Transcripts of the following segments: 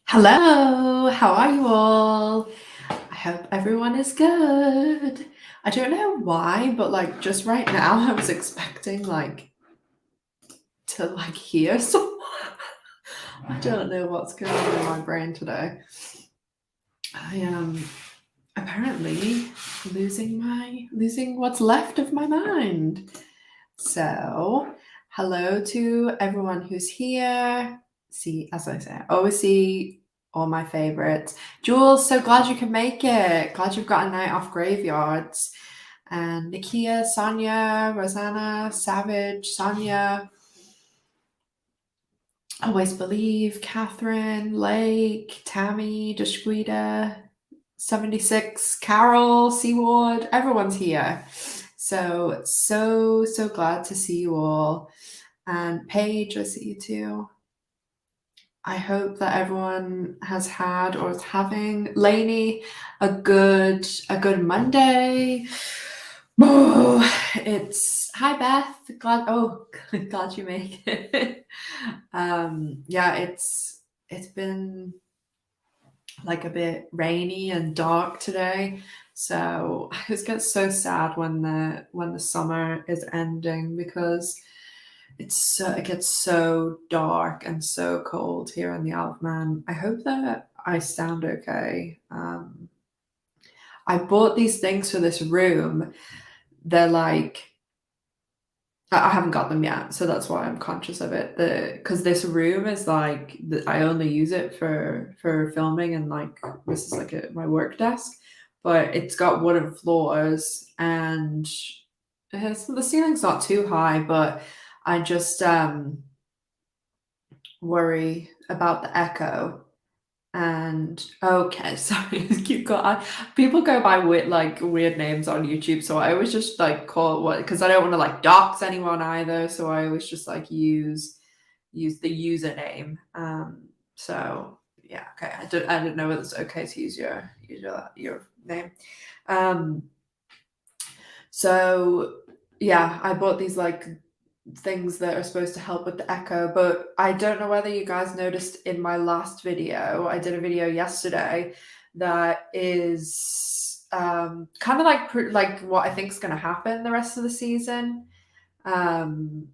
Hello, how are you all? I hope everyone is good. I don't know why, but like just right now I was expecting to hear someone. I don't know what's going on in my brain today. I am apparently losing what's left of my mind. So, hello to everyone who's here. See, as I say, I always see all my favorites. Jules, so glad you could make it. Glad you've got a night off graveyards. And Nikia, Sonia, Rosanna, Savage, Sonia, Always Believe, Catherine, Lake, Tammy, Deshquita, 76, Carol, Seaward, everyone's here. So glad to see you all. And Paige, I see you too. I hope that everyone has had or is having, Lainey, a good Monday. Oh, it's hi Beth. Glad you make it. Yeah, it's been like a bit rainy and dark today. So I just get so sad when the summer is ending because it gets so dark and so cold here in the Isle of Man. I hope that I stand okay. I bought these things for this room. They're like I haven't got them yet, so that's why I'm conscious of it. Because this room is like I only use it for filming, and like this is like my work desk, but it's got wooden floors and the ceiling's not too high, but I just worry about the echo. And okay, sorry, people go by weird names on YouTube, so I always just like call it what, because I don't want to like dox anyone either, so I always just like use the username. So yeah, okay, I didn't know whether it's okay to use your name. So yeah, I bought these like things that are supposed to help with the echo, but I don't know whether you guys noticed in my last video, I did a video yesterday that is kind of like what I think is going to happen the rest of the season. And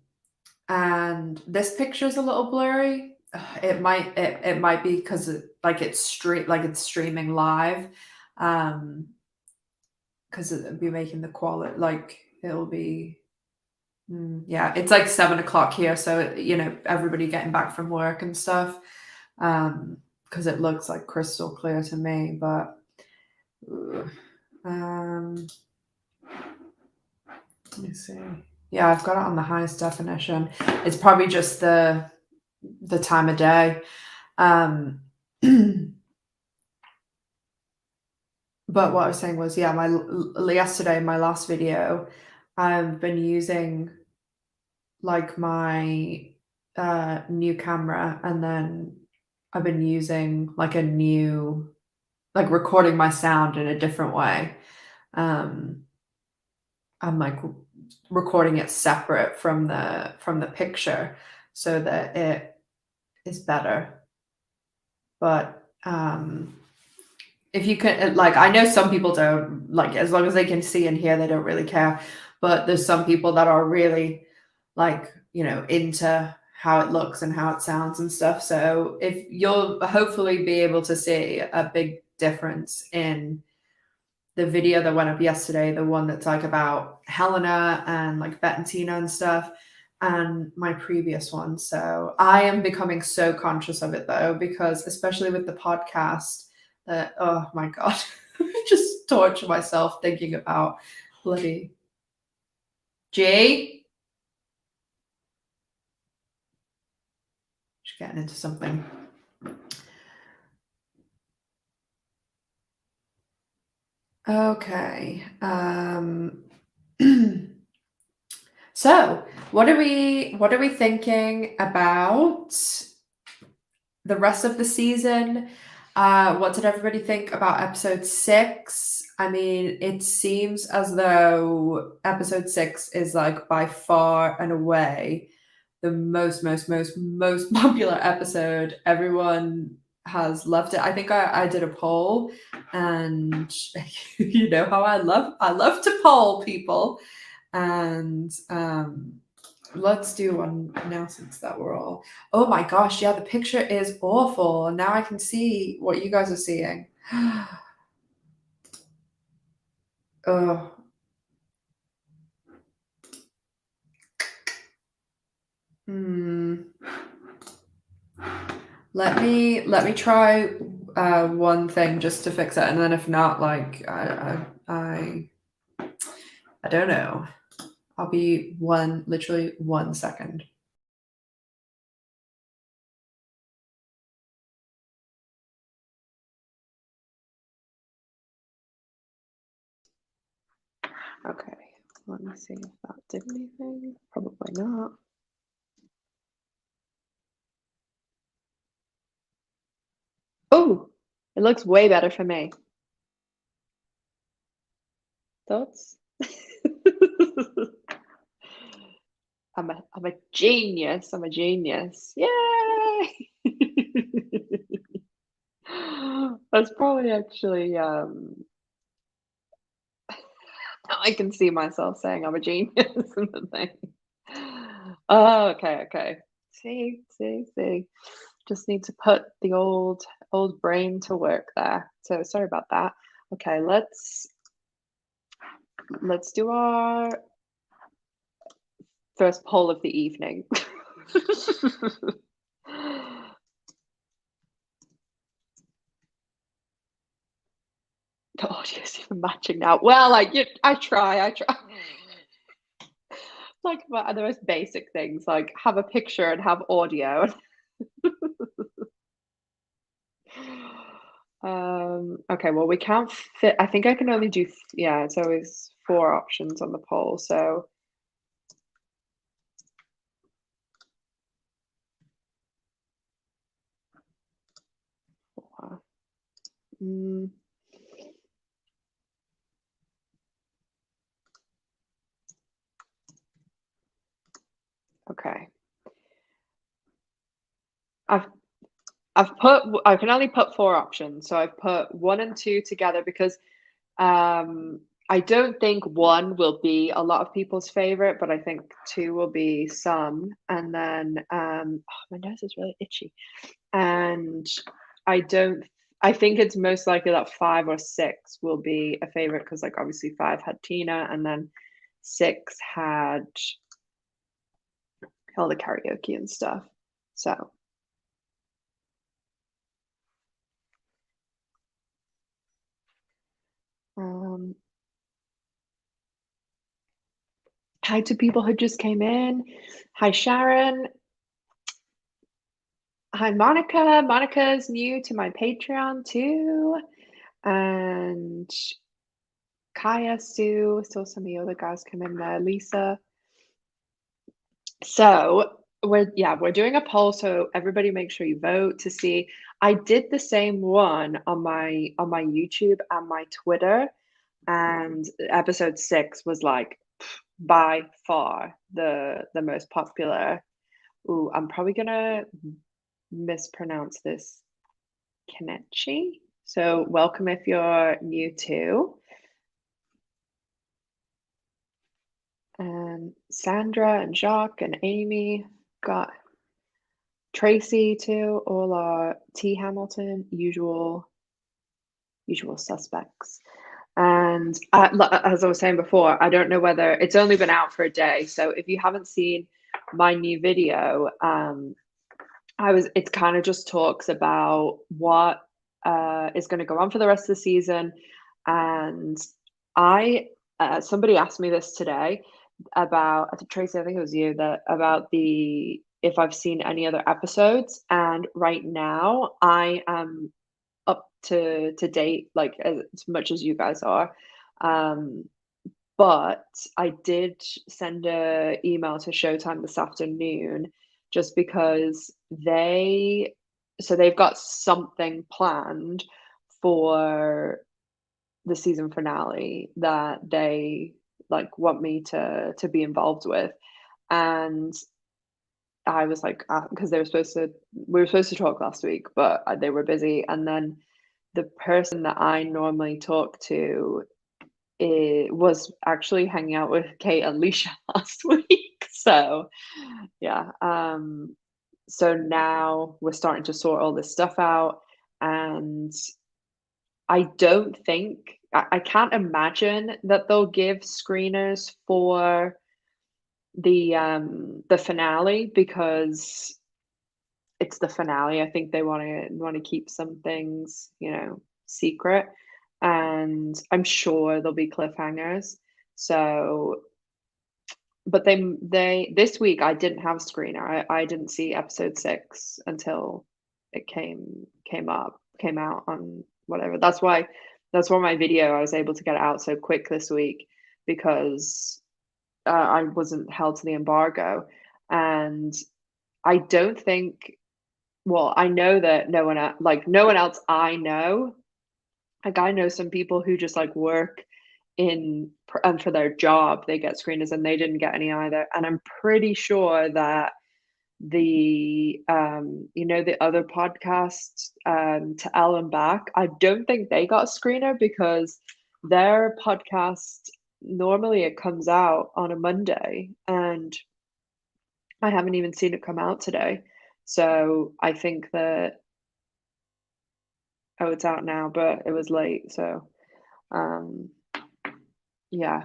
this picture is a little blurry. It might be because it's streaming live, because it'll be making the quality it'll be. Yeah, it's like 7 o'clock here, so everybody getting back from work and stuff. Because it looks like crystal clear to me, but let me see. Yeah, I've got it on the highest definition. It's probably just the time of day. But what I was saying was, yeah, yesterday, my last video, I've been using like my new camera, and then I've been using like a new recording my sound in a different way. I'm like recording it separate from the picture so that it is better. But if you can, I know some people don't like, as long as they can see and hear, they don't really care. But there's some people that are really into how it looks and how it sounds and stuff. So if you'll hopefully be able to see a big difference in the video that went up yesterday, the one that's like about Helena and like Bette and Tina and stuff, and my previous one. So I am becoming so conscious of it though, because especially with the podcast, that oh my god, just torture myself thinking about bloody Jay. Just getting into something. Okay. So what are we thinking about the rest of the season? What did everybody think about episode 6? I mean, it seems as though episode 6 is like by far and away the most popular episode. Everyone has loved it. I think I did a poll, and you know how I love to poll people, and let's do one now since that we're all. Oh my gosh, yeah, the picture is awful, and now I can see what you guys are seeing. Oh. Let me try one thing just to fix it, and then if not, like I don't know. I'll be literally 1 second. Okay, let me see if that did anything. Probably not. Oh, it looks way better for me. Thoughts? I'm a genius. I'm a genius. Yay! That's probably actually I can see myself saying I'm a genius in the thing. Oh, okay. See. Just need to put the old brain to work there. So sorry about that. Okay, let's do our first poll of the evening. The audio's even matching now. Well, I try. Like the most basic things, like have a picture and have audio. Okay, well, we can't fit. I think I can only do, yeah, it's always 4 options on the poll. So mm, okay. I can only put 4 options. So I've put 1 and 2 together because I don't think 1 will be a lot of people's favorite, but I think 2 will be some. And then my nose is really itchy. And I think it's most likely that 5 or 6 will be a favorite because, like, obviously 5 had Tina, and then 6 had all the karaoke and stuff. So hi to people who just came in. Hi, Sharon. Hi, Monica. Monica's new to my Patreon too. And Kaya, Sue, still some of the other guys come in there. Lisa. So we're doing a poll, so everybody make sure you vote to see. I did the same one on my YouTube and my Twitter, and episode 6 was like by far the most popular. Ooh, I'm probably gonna mispronounce this. Kenichi. So welcome if you're new too. And Sandra and Jacques and Amy got Tracy too, all are T Hamilton, usual suspects. And as I was saying before, I don't know whether it's only been out for a day. So if you haven't seen my new video, it kind of just talks about what is going to go on for the rest of the season. And somebody asked me this today about, Tracy, I think it was you, that about if I've seen any other episodes. And right now I am up to date, like as much as you guys are. But I did send an email to Showtime this afternoon just because they've got something planned for the season finale that they like want me to be involved with. And I was like, because we were supposed to talk last week, but they were busy. And then the person that I normally talk to was actually hanging out with Kate and Alicia last week. So yeah, so now we're starting to sort all this stuff out, and I don't think I can't imagine that they'll give screeners for the finale, because it's the finale. I think they wanna keep some things, secret, and I'm sure there'll be cliffhangers. So, but they this week I didn't have a screener. I didn't see episode 6 until it came out on whatever. That's why my video, I was able to get it out so quick this week, because I wasn't held to the embargo, and I don't think, well, I know that no one else I know, like, I know some people who just, like, work and for their job, they get screeners, and they didn't get any either, and I'm pretty sure that the other podcast, To Ellen Back, I don't think they got a screener, because their podcast, normally it comes out on a Monday, and I haven't even seen it come out today. So I think that, oh, it's out now, but it was late. So, um, yeah,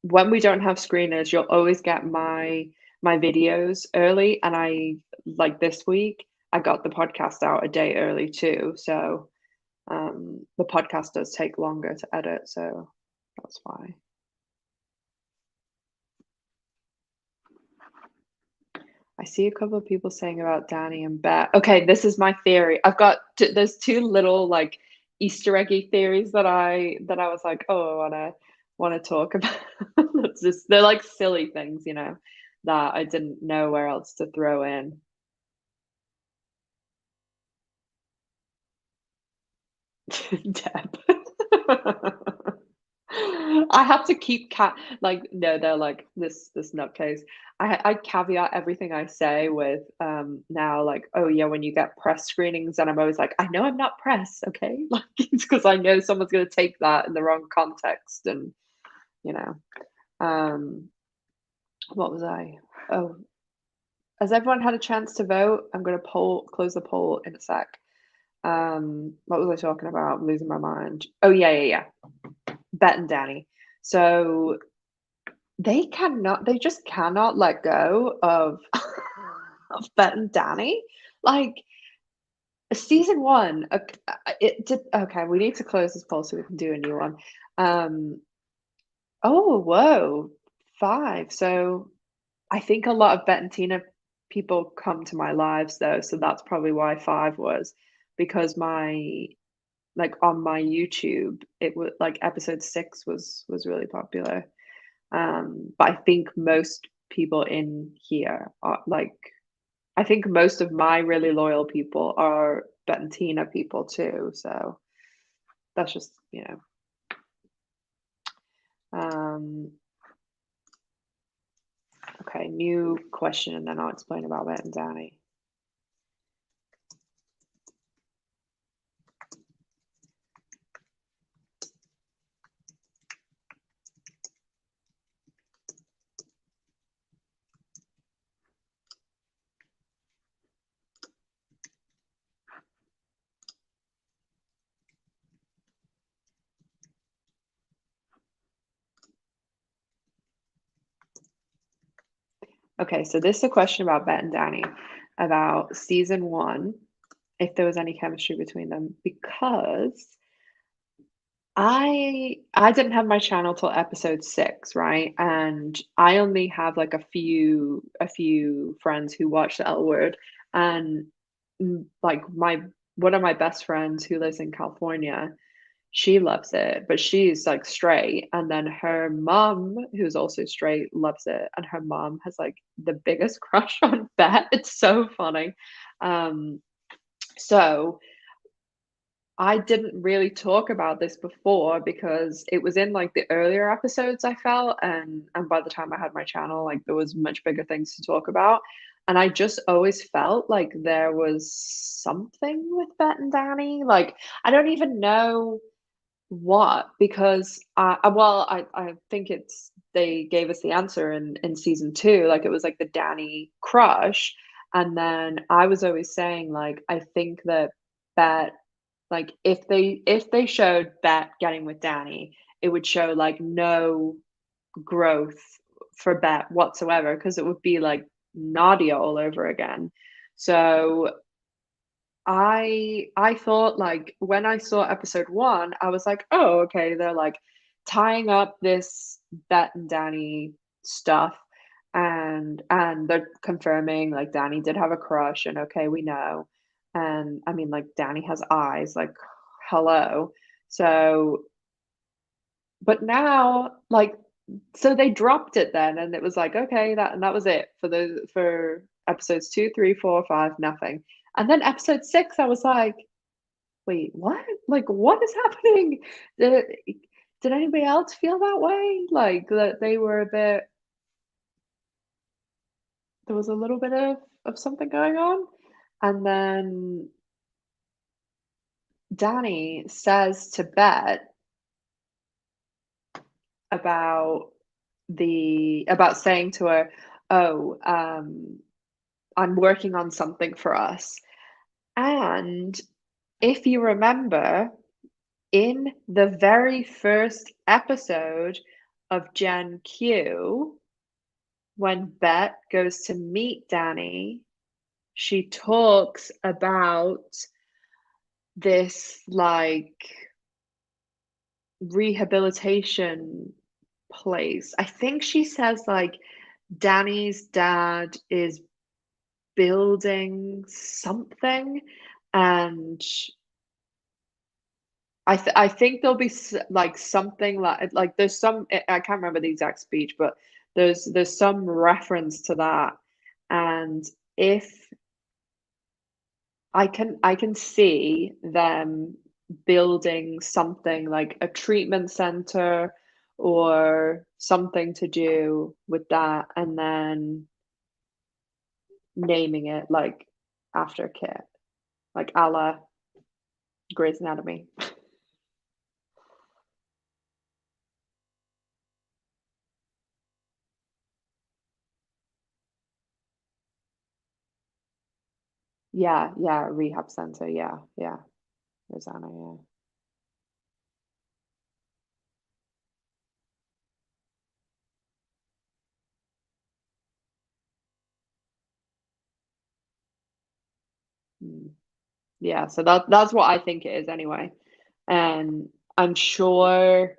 when we don't have screeners, you'll always get my videos early, and like this week, I got the podcast out a day early too. So, the podcast does take longer to edit, so that's why. I see a couple of people saying about Danny and Bette. Okay, this is my theory. There's two little, like, Easter eggy theories that I was like, oh, I wanna talk about. They're like silly things, that I didn't know where else to throw in. Deb. I have to keep like, no, they're like this nutcase. I caveat everything I say with now, like, oh yeah, when you get press screenings, and I'm always like, I know I'm not press, okay? Like, it's because I know someone's gonna take that in the wrong context, and you know. Um what was I? Oh, has everyone had a chance to vote? I'm gonna close the poll in a sec. What was I talking about? I'm losing my mind. Oh yeah, yeah, yeah. Bette and Danny. So they just cannot let go of of Bette and Danny. Like, season 1, it did okay, we need to close this poll so we can do a new one. Um, oh, whoa, 5. So I think a lot of Bette and Tina people come to my lives though, so that's probably why 5 was, because on my YouTube, it was like episode 6 was really popular. But I think most people in here are like, I think most of my really loyal people are Bentina people too. So that's just. Um, okay, new question, and then I'll explain about Bet and Danny. Okay, so this is a question about Bet and Danny, about season 1, if there was any chemistry between them, because I didn't have my channel till episode 6, right? And I only have like a few friends who watch the L Word, and like my one of my best friends who lives in California, she loves it, but she's like straight, and then her mom, who's also straight, loves it, and her mom has like the biggest crush on Bet. It's so funny. Um, so I didn't really talk about this before because it was in like the earlier episodes I felt, and by the time I had my channel, like there was much bigger things to talk about. And I just always felt like there was something with Bette and Danny. Like I don't even know what, because well, I think it's they gave us the answer in season two. Like it was like the Danny crush. And then I was always saying like I think that Bette, like if they showed Bette getting with Danny, it would show like no growth for Bette whatsoever, because it would be like Nadia all over again. So I thought, like when I saw episode one, I was like, oh, okay, they're like tying up this Bette and Danny stuff, and they're confirming like Danny did have a crush, and okay, we know. And I mean, like Danny has eyes, like hello. So, but now, like, so they dropped it then, and it was like, okay, that was it for episodes two, three, four, five, nothing. And then episode six, I was like, wait, what? Like, what is happening? Did did anybody else feel that way? Like that they were a bit, there was a little bit of something going on. And then Danny says to Bette about about saying to her, oh, I'm working on something for us. And if you remember, in the very first episode of Gen Q, when Bette goes to meet Danny, she talks about this like rehabilitation place. I think she says like Danny's dad is building something, and I think there'll be like something like there's some, I can't remember the exact speech, but there's some reference to that. And if I can see them building something like a treatment center or something to do with that, and then naming it like after Kit, like a la Grey's Anatomy. Yeah, yeah, rehab center. Yeah, yeah, Rosanna. Yeah. Mm. Yeah, so that's what I think it is anyway. And I'm sure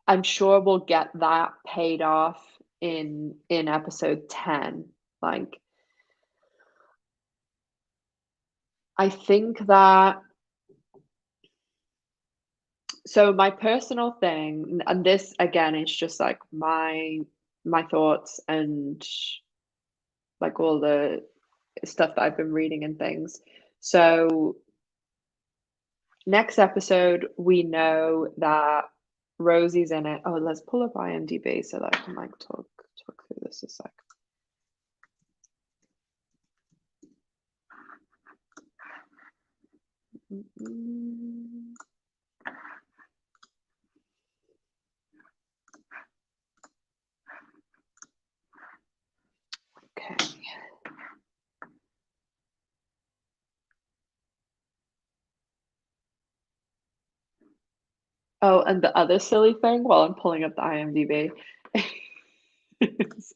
I'm sure we'll get that paid off in episode 10. Like I think that, so my personal thing, and this again is just like my thoughts and like all the stuff that I've been reading and things. So next episode, we know that Rosie's in it. Oh, let's pull up IMDb so that I can like talk through this a sec. Okay. Oh, and the other silly thing while I'm pulling up the IMDb is,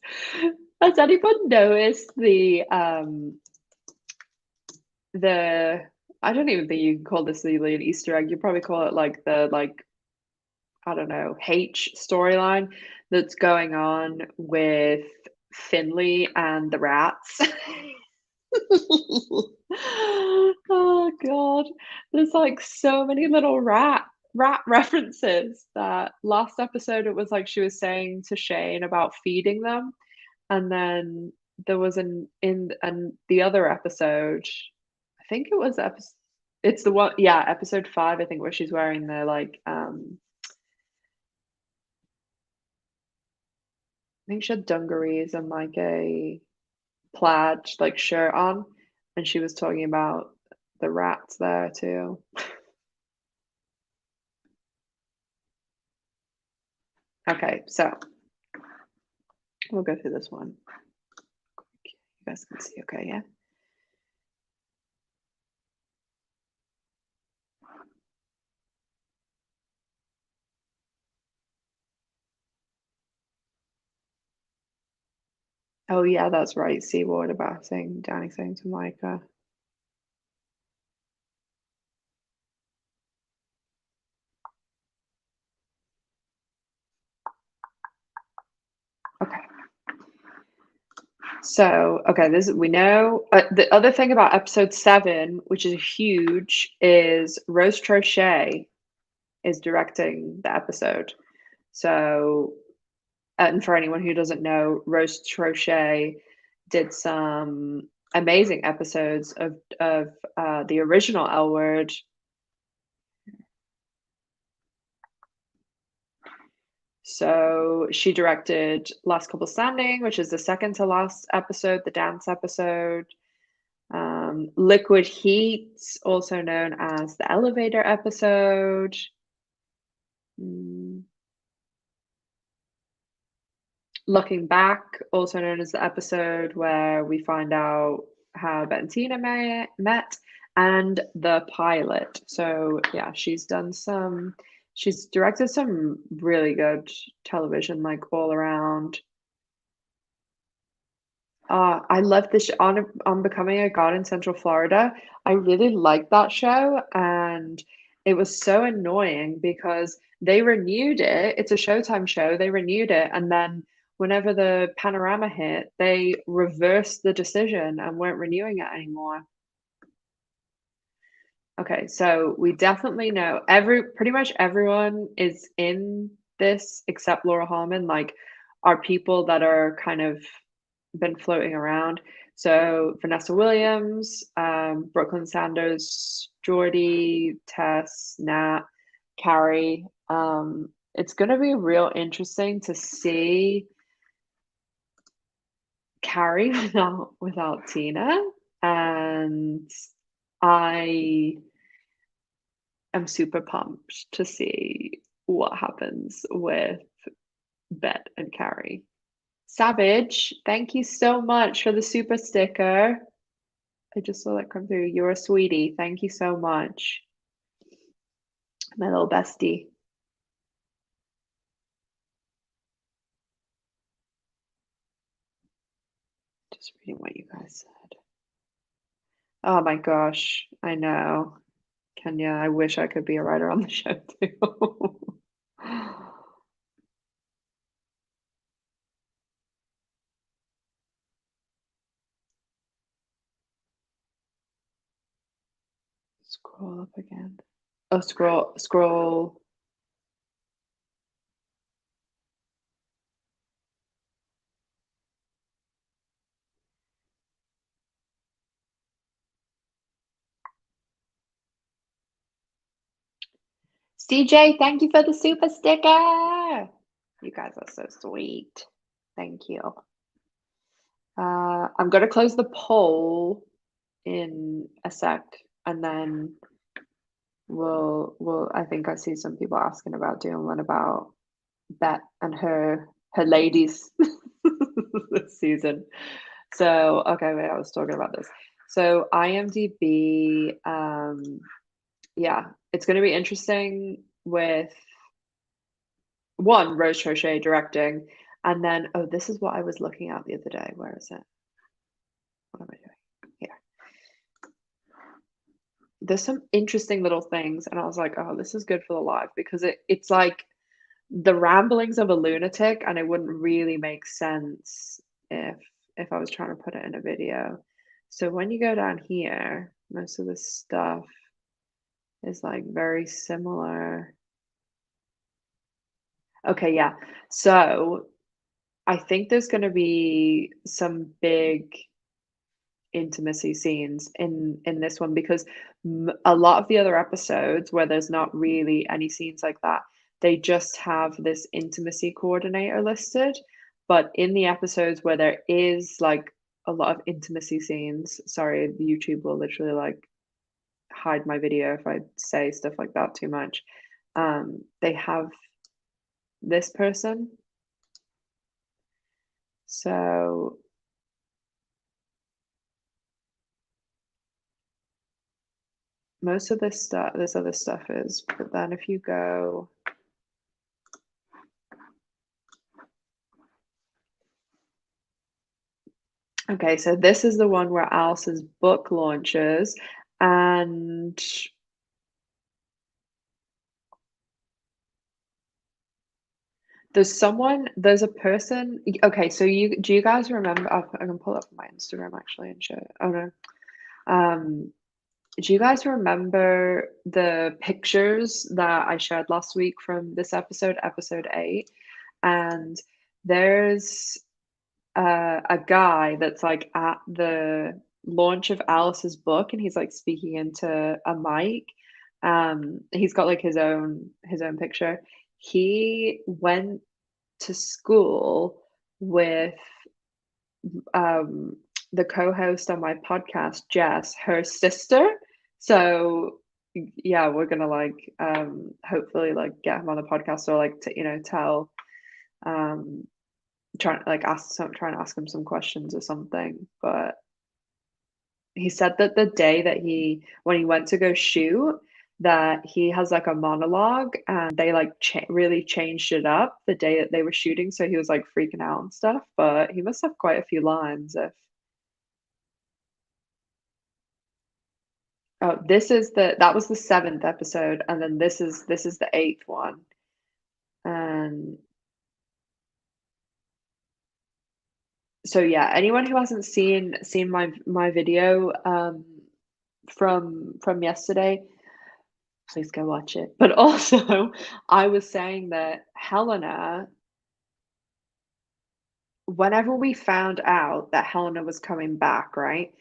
has anyone noticed the I don't even think you can call this really an Easter egg. You probably call it like the like I don't know, H storyline that's going on with Finley and the rats. Oh God. There's like so many little rat references that last episode it was like she was saying to Shane about feeding them. And then there was an in and the other episode, I think it was It's the one, yeah, episode 5, I think, where she's wearing the like I think she had dungarees and like a plaid like shirt on, and she was talking about the rats there too. Okay, so we'll go through this one. You guys can see, okay, yeah. Oh yeah, that's right. Seaward about saying Danny saying to Micah. Okay. So, okay, this we know. The other thing about episode 7, which is huge, is Rose Trochet is directing the episode. So, and for anyone who doesn't know, Rose Trochet did some amazing episodes of the original L Word. So she directed Last Couple Standing, which is the second to last episode, the dance episode. Liquid Heat, also known as the elevator episode. Looking Back, also known as the episode where we find out how Bette and Tina met, and the pilot. So yeah, she's directed some really good television, like all around. I love this on Becoming a God in Central Florida. I really liked that show, and it was so annoying because they renewed it. It's a Showtime show. They renewed it, and then whenever the panorama hit, they reversed the decision and weren't renewing it anymore. Okay, so we definitely know pretty much everyone is in this except Laura Harmon, like are people that are kind of been floating around. So Vanessa Williams, Brooklyn Sanders, Jordy, Tess, Nat, Carrie. It's going to be real interesting to see Carrie without Tina, and I am super pumped to see what happens with Bette and Carrie. Savage, thank you so much for the super sticker. I just saw that come through. You're a sweetie. Thank you so much. My little bestie. Just reading what you guys said. Oh my gosh. I know. Kenya, I wish I could be a writer on the show too. Scroll up again. Oh, scroll. CJ, thank you for the super sticker. You guys are so sweet. Thank you. I'm going to close the poll in a sec, and then we'll I think I see some people asking about doing one about Bette and her ladies this season. So okay, wait, I was talking about this. So IMDb, yeah, it's going to be interesting with one Rose Trochet directing, and then oh, this is what I was looking at the other day. Where is it? What am I doing? Here. There's some interesting little things, and I was like, oh, this is good for the live because it's like the ramblings of a lunatic, and it wouldn't really make sense if I was trying to put it in a video. So when you go down here, most of this stuff is like very similar. Okay, yeah. So I think there's going to be some big intimacy scenes in this one, because a lot of the other episodes where there's not really any scenes like that, they just have this intimacy coordinator listed. But in the episodes where there is like a lot of intimacy scenes, sorry, YouTube will literally like hide my video if I say stuff like that too much. They have this person. So most of this other stuff is, but then if you go, okay, so this is the one where Alice's book launches, and there's a person. Okay, so do you guys remember? I can pull up my Instagram actually and show. Oh no. Do you guys remember the pictures that I shared last week from this episode, episode 8? And there's a guy that's like at the launch of Alice's book, and he's like speaking into a mic. He's got like his own picture. He went to school with the co-host on my podcast, Jess, her sister. So yeah, we're gonna like hopefully like get him on the podcast, or like to tell trying to ask him some questions or something. But he said that the day that when he went to go shoot, that he has like a monologue, and they like really changed it up the day that they were shooting, so he was like freaking out and stuff, but he must have quite a few lines if. Oh, that was the 7th episode, and then this is the 8th one. And so yeah, anyone who hasn't seen my video from yesterday, please go watch it. But also, I was saying that Helena, whenever we found out that Helena was coming back, right?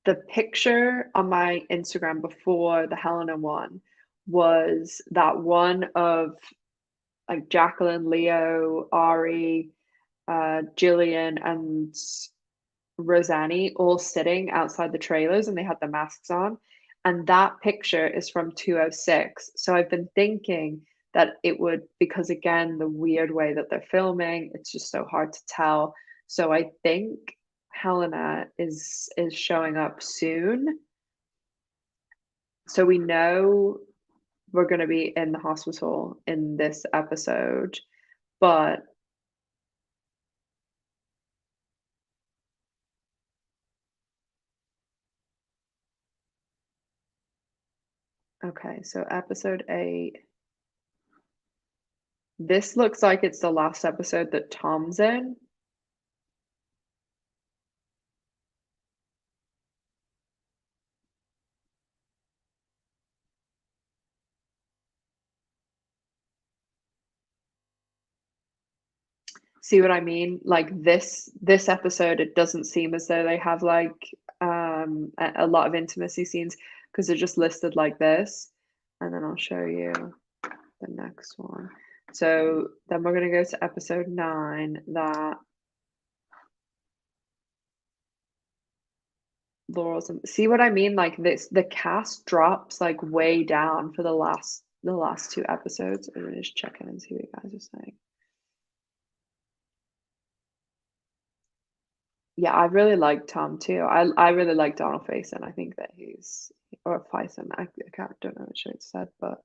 The picture on my Instagram before the Helena one was that one of like Jacqueline, Leo, Ari, Jillian, and Rosanny all sitting outside the trailers, and they had the masks on. And that picture is from 206. So I've been thinking that it would, because again, the weird way that they're filming, it's just so hard to tell. So I think Helena is showing up soon. So we know we're going to be in the hospital in this episode, but okay, so episode 8. This looks like it's the last episode that Tom's in. See what I mean? Like this episode, it doesn't seem as though they have like a lot of intimacy scenes, because they're just listed like this. And then I'll show you the next one. So then we're gonna go to episode 9, that Laurel's see what I mean? Like the cast drops like way down for the last 2 episodes. I'm gonna just check in and see what you guys are saying. Yeah, I really like Tom too. I really like Donald Faison. I think that he's, or Faison. I don't know which way it's said, but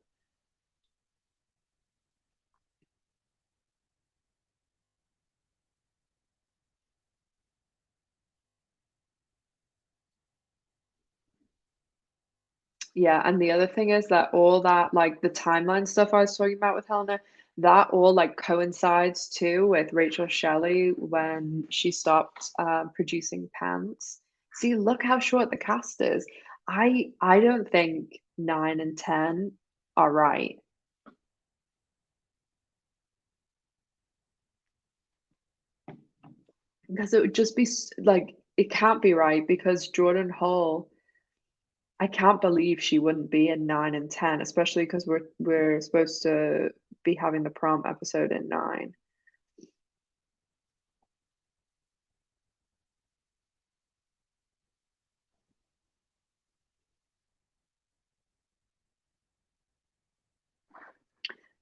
yeah. And the other thing is that all that like the timeline stuff I was talking about with Helena, that all like coincides too with Rachel Shelley when she stopped producing pants. See, look how short the cast is. I don't think 9 and 10 are right. Because it would just be like it can't be right because Jordan Hall, I can't believe she wouldn't be in 9 and 10, especially because we're supposed to be having the prom episode in 9.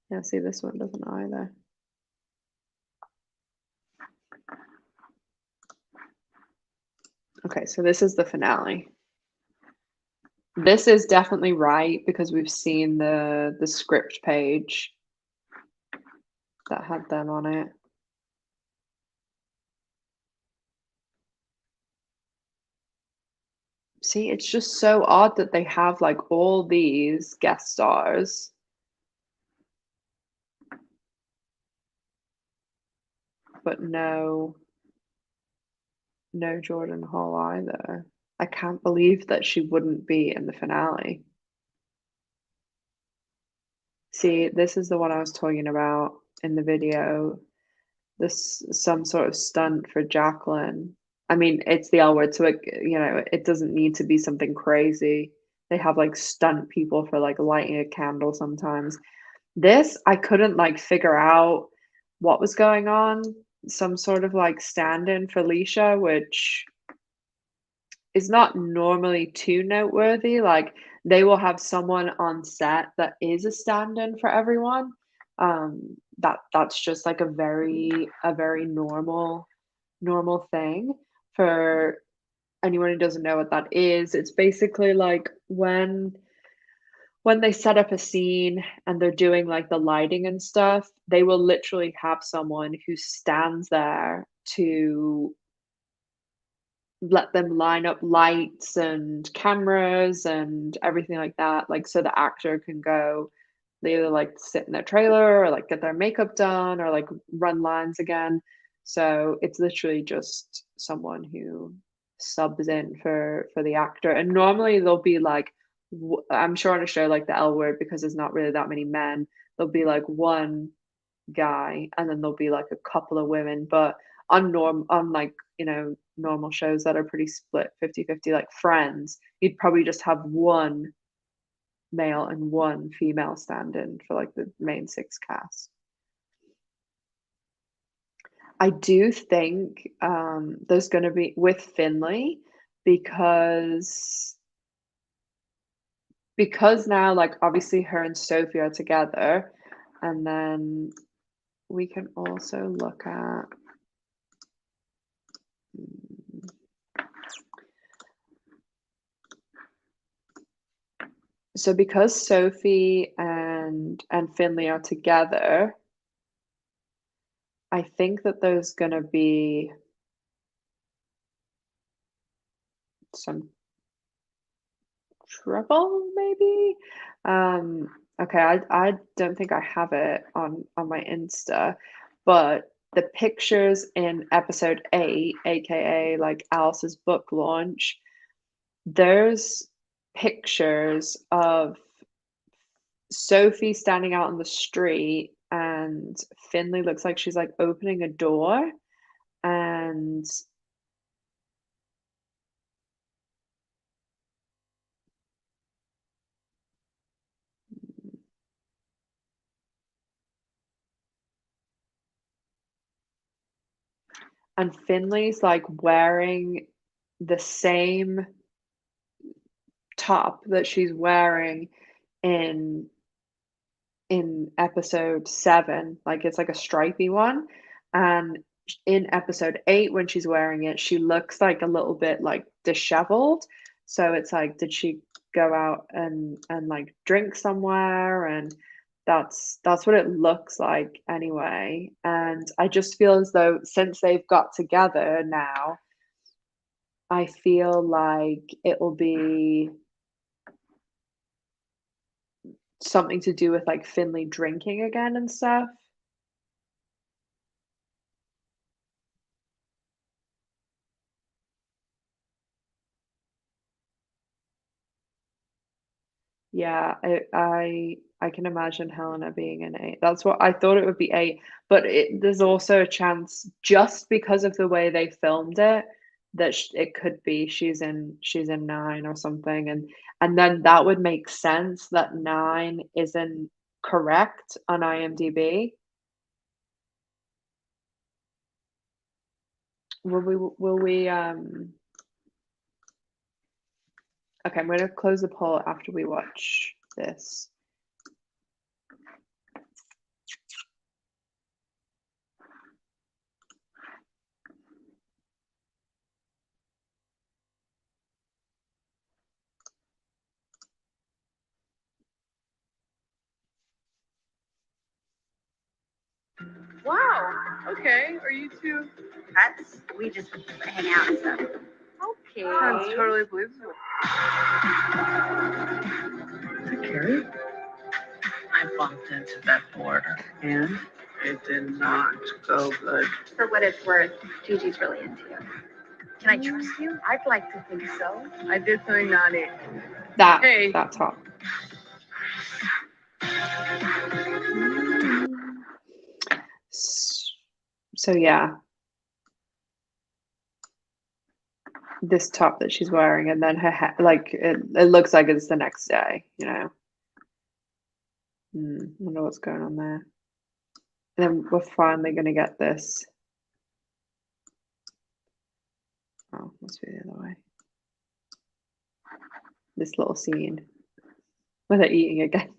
Yeah, see, this one doesn't either. Okay, so this is the finale. This is definitely right because we've seen the script page that had them on it. See, it's just so odd that they have like all these guest stars, but no Jordan Hall either. I can't believe that she wouldn't be in the finale. See, this is the one I was talking about in the video. This some sort of stunt for Jacqueline. I mean, it's the L word, so it doesn't need to be something crazy. They have like stunt people for like lighting a candle sometimes. This, I couldn't like figure out what was going on. Some sort of like stand-in for Leisha, which is not normally too noteworthy. Like they will have someone on set that is a stand-in for everyone. That's just like a very normal thing. For anyone who doesn't know what that is, it's basically like when they set up a scene and they're doing like the lighting and stuff, they will literally have someone who stands there to let them line up lights and cameras and everything like that, like so the actor can go, they either like sit in their trailer or like get their makeup done or like run lines again. So it's literally just someone who subs in for the actor. And normally they'll be like, I'm sure on a show like the L Word, because there's not really that many men, there'll be like one guy and then there'll be like a couple of women. But on like, normal shows that are pretty split 50-50, like Friends, you'd probably just have one male and one female stand-in for like the main six cast. I do think there's going to be with Finley because now like obviously her and Sophie are together, and then we can also look at so because Sophie and Finley are together, I think that there's gonna be some trouble, maybe. Okay, I don't think I have it on my Insta, but the pictures in episode 8, aka like Alice's book launch, there's pictures of Sophie standing out on the street and Finley looks like she's like opening a door, and Finley's like wearing the same top that she's wearing in episode 7, like it's like a stripy one, and in episode 8 when she's wearing it, she looks like a little bit like disheveled. So it's like, did she go out and like drink somewhere? And that's what it looks like anyway. And I just feel as though since they've got together now, I feel like it will be something to do with like Finley drinking again and stuff. Yeah, I can imagine Helena being an 8. That's what I thought it would be 8, but there's also a chance just because of the way they filmed it that it could be she's in 9 or something, and then that would make sense that 9 isn't correct on IMDb. Will we okay, I'm gonna close the poll after we watch this. Wow. Okay. Are you two pets? We just hang out and stuff. Okay. Sounds totally believable. Carrie? I bumped into that boarder, and it did not go good. For what it's worth, Gigi's really into you. Can I trust you? I'd like to think so. I did something naughty. That's hot. So yeah, this top that she's wearing, and then her hair, like it looks like it's the next day, you know. I wonder what's going on there. And then we're finally gonna get this. Oh, must be the other way. This little scene where they're eating again.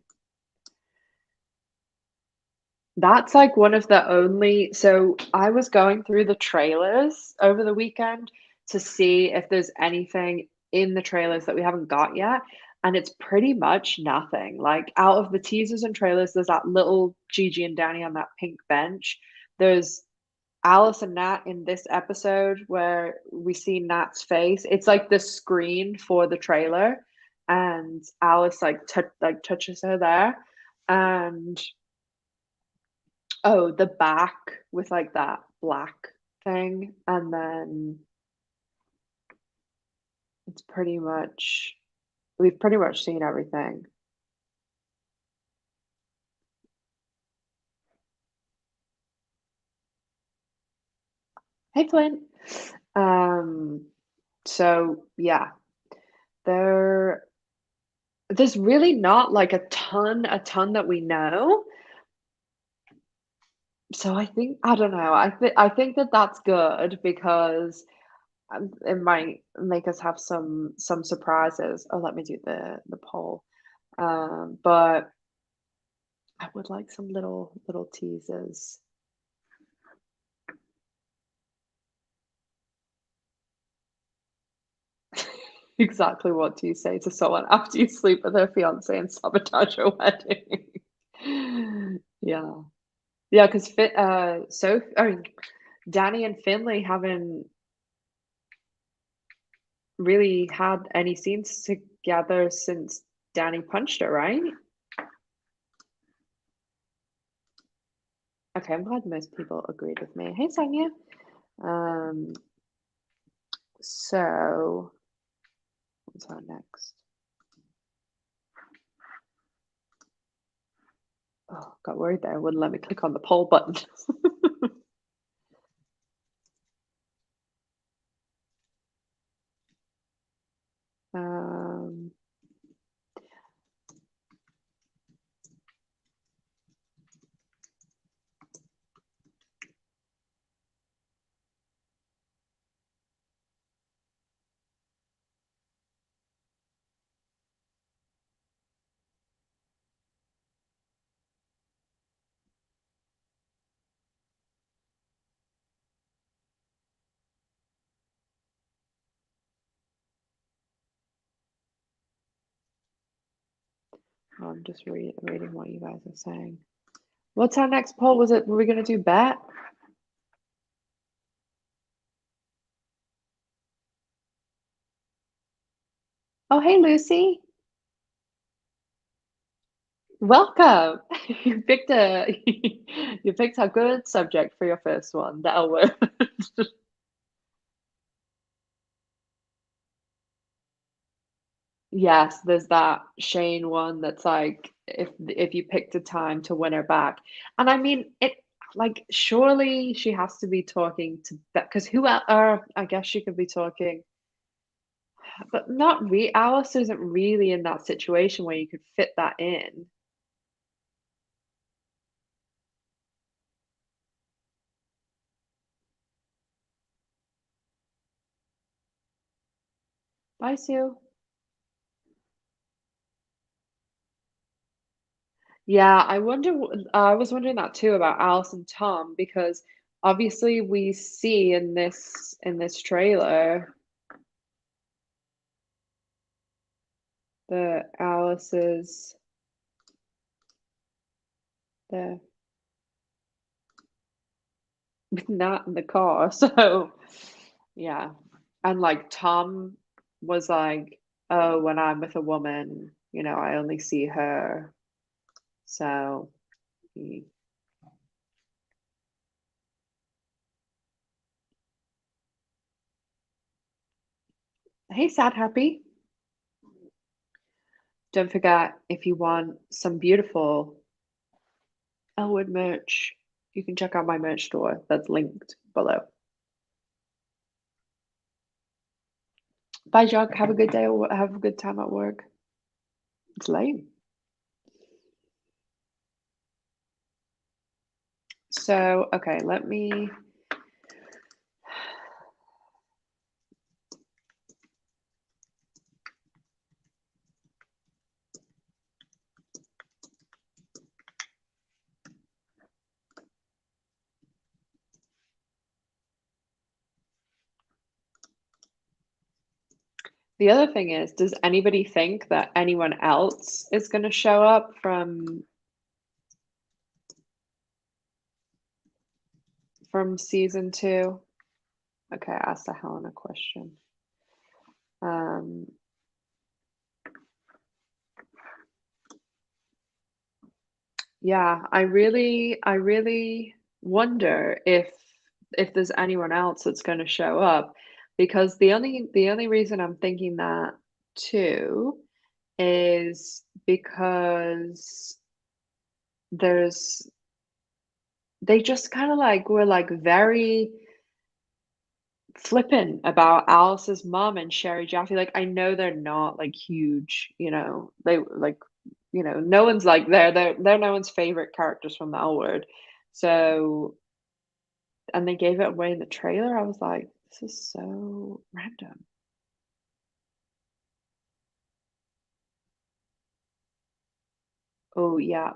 That's like one of the only. So I was going through the trailers over the weekend to see if there's anything in the trailers that we haven't got yet. And it's pretty much nothing. Like out of the teasers and trailers, there's that little Gigi and Danny on that pink bench. There's Alice and Nat in this episode where we see Nat's face. It's like the screen for the trailer, and Alice like touches her there. And oh, the back with like that black thing, and then it's pretty much we've pretty much seen everything. Hey, Flint. So yeah, there's really not like a ton that we know. So I don't know. I think that that's good because it might make us have some surprises. Oh, let me do the poll. But I would like some little teasers. Exactly what do you say to someone after you sleep with their fiance and sabotage your wedding? Yeah. Yeah, because Danny and Finley haven't really had any scenes together since Danny punched her, right? Okay, I'm glad most people agreed with me. Hey, Sonia. So what's on next? Oh, got worried there. It wouldn't let me click on the poll button. I'm just reading what you guys are saying. What's our next poll? Were we going to do Bette? Oh, hey, Lucy. Welcome. You picked a good subject for your first one. That'll work. Yes, there's that Shane one that's like if you picked a time to win her back. And I mean like surely she has to be talking to Bette, because who else? I guess she could be talking, but not Alice isn't really in that situation where you could fit that in. Bye, Sue. Yeah, I was wondering that too about Alice and Tom, because obviously we see in this trailer that Alice is the not in the car. So yeah. And like Tom was like, oh, when I'm with a woman, I only see her. So mm. Hey, Sad Happy. Don't forget, if you want some beautiful Elwood merch, you can check out my merch store that's linked below. Bye, Jog. Have a good day or have a good time at work. It's late. So, okay, let me. The other thing is, does anybody think that anyone else is going to show up from season 2? Okay, I asked Helen a question. Yeah, I really wonder if there's anyone else that's going to show up, because the only reason I'm thinking that too is because there's they just kind of like were like very flippant about Alice's mom and Sherry Jaffe. Like, I know they're not like huge, they like, no one's like they're no one's favorite characters from the L Word. So, and they gave it away in the trailer. I was like, this is so random. Oh yeah,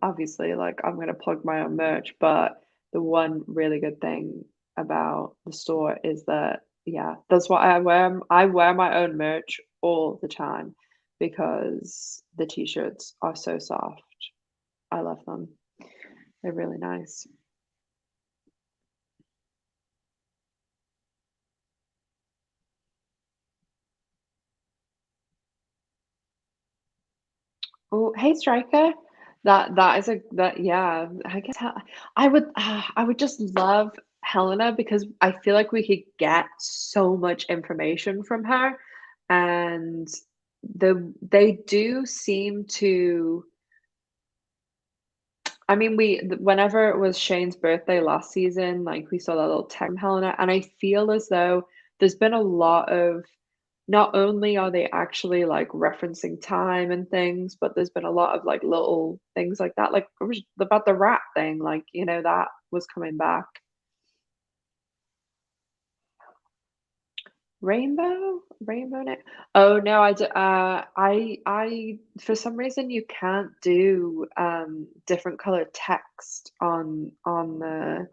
obviously, like, I'm gonna plug my own merch, but the one really good thing about the store is that, yeah, that's why I wear my own merch all the time, because the t-shirts are so soft. I love them. They're really nice. Oh, hey, Striker. That is yeah. I guess I would just love Helena, because I feel like we could get so much information from her, and they do seem to. I mean, whenever it was Shane's birthday last season, like, we saw that little text from Helena, and I feel as though there's been a lot of, not only are they actually like referencing time and things, but there's been a lot of like little things like that, like about the rat thing, like, that was coming back. Rainbow net. Oh no, I for some reason you can't do different colored text on the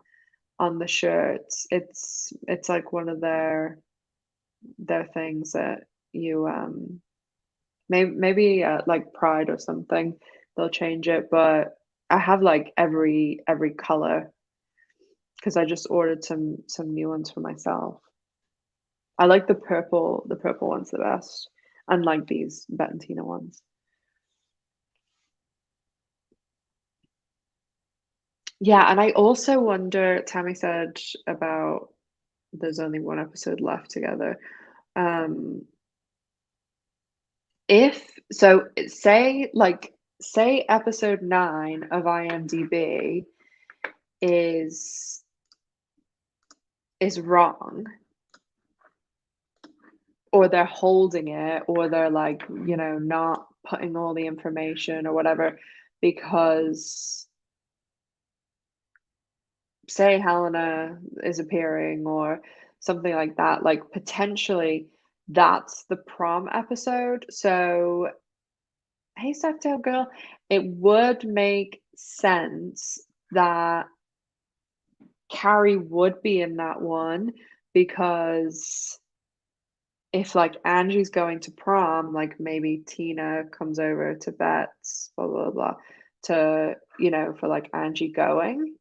shirts. It's like one of their things that you maybe like Pride or something, they'll change it, but I have like every color, because I just ordered some new ones for myself. I like the purple ones the best, unlike these Bettentina ones. Yeah, and I also wonder, Tammy said about there's only one episode left together. If so, say episode 9 of IMDb is wrong, or they're holding it, or they're like, you know, not putting all the information or whatever, because say Helena is appearing or something like that, like potentially that's the prom episode. So, hey, Sectail Girl, it would make sense that Carrie would be in that one, because if like Angie's going to prom, like maybe Tina comes over to Bette's, blah blah blah, to, you know, for like Angie going.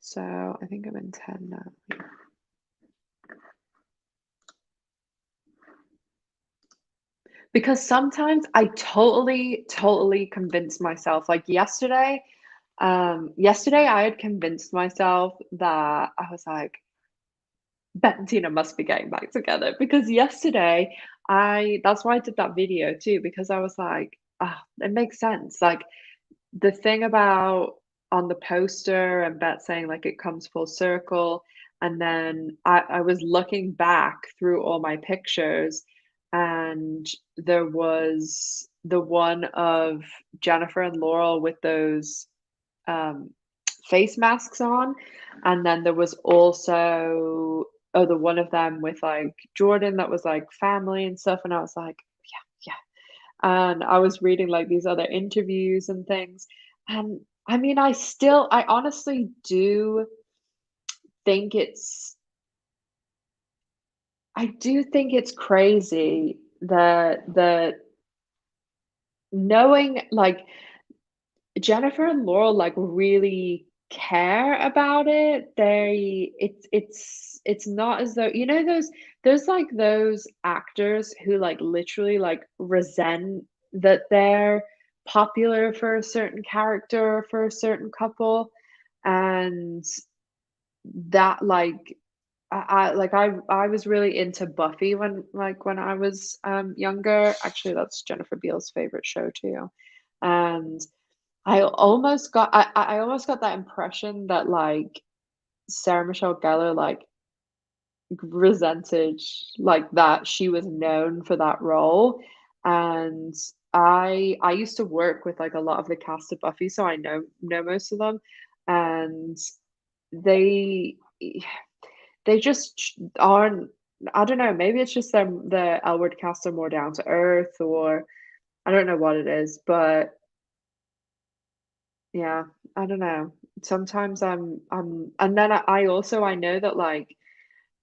So I think I'm in 10 now. Because sometimes I totally convince myself, like yesterday I had convinced myself that I was like, Bette and Tina must be getting back together, because yesterday that's why I did that video too, because I was like, ah, it makes sense. Like the thing about on the poster and Bette saying like it comes full circle, and then I was looking back through all my pictures, and there was the one of Jennifer and Laurel with those um, face masks on, and then there was also the one of them with like Jordan that was like family and stuff, and I was like, yeah, yeah. And I was reading like these other interviews and things, and I mean, I honestly do think it's crazy that knowing like Jennifer and Laurel like really care about it. It's not as though, you know, those like those actors who like literally like resent that they're popular for a certain character or for a certain couple, and that like I was really into Buffy when I was younger. Actually, that's Jennifer Beals' favorite show too. And I almost got that impression that like Sarah Michelle Gellar like resented like that she was known for that role. And I used to work with like a lot of the cast of Buffy, so I know most of them, and they they just aren't. I don't know, maybe it's just the Elwood cast are more down to earth, or I don't know what it is, but yeah, I don't know. Sometimes and then I know that like,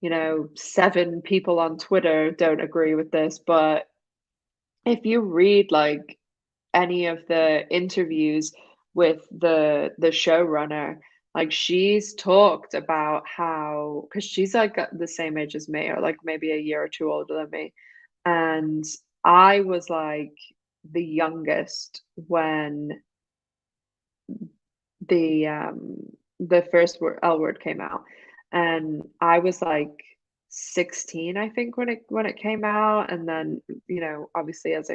you know, 7 people on Twitter don't agree with this, but if you read like any of the interviews with the showrunner, like she's talked about how, because she's like the same age as me, or like maybe a year or two older than me, and I was like the youngest when the um the first L word came out, and I was like 16 I think when it came out. And then, you know, obviously as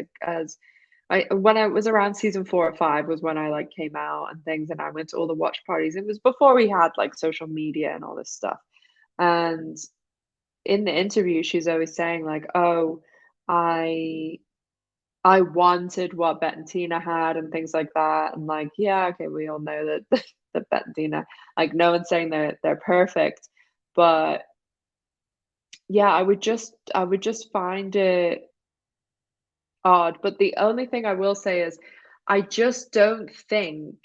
I when I was around season 4 or 5 was when I like came out and things, and I went to all the watch parties. It was before we had like social media and all this stuff. And in the interview she's always saying like, oh, I I wanted what Bette and Tina had and things like that. And like, yeah, okay, we all know that that Bette and Tina, like no one's saying they're perfect, but yeah, I would just find it odd. But the only thing I will say is I just don't think,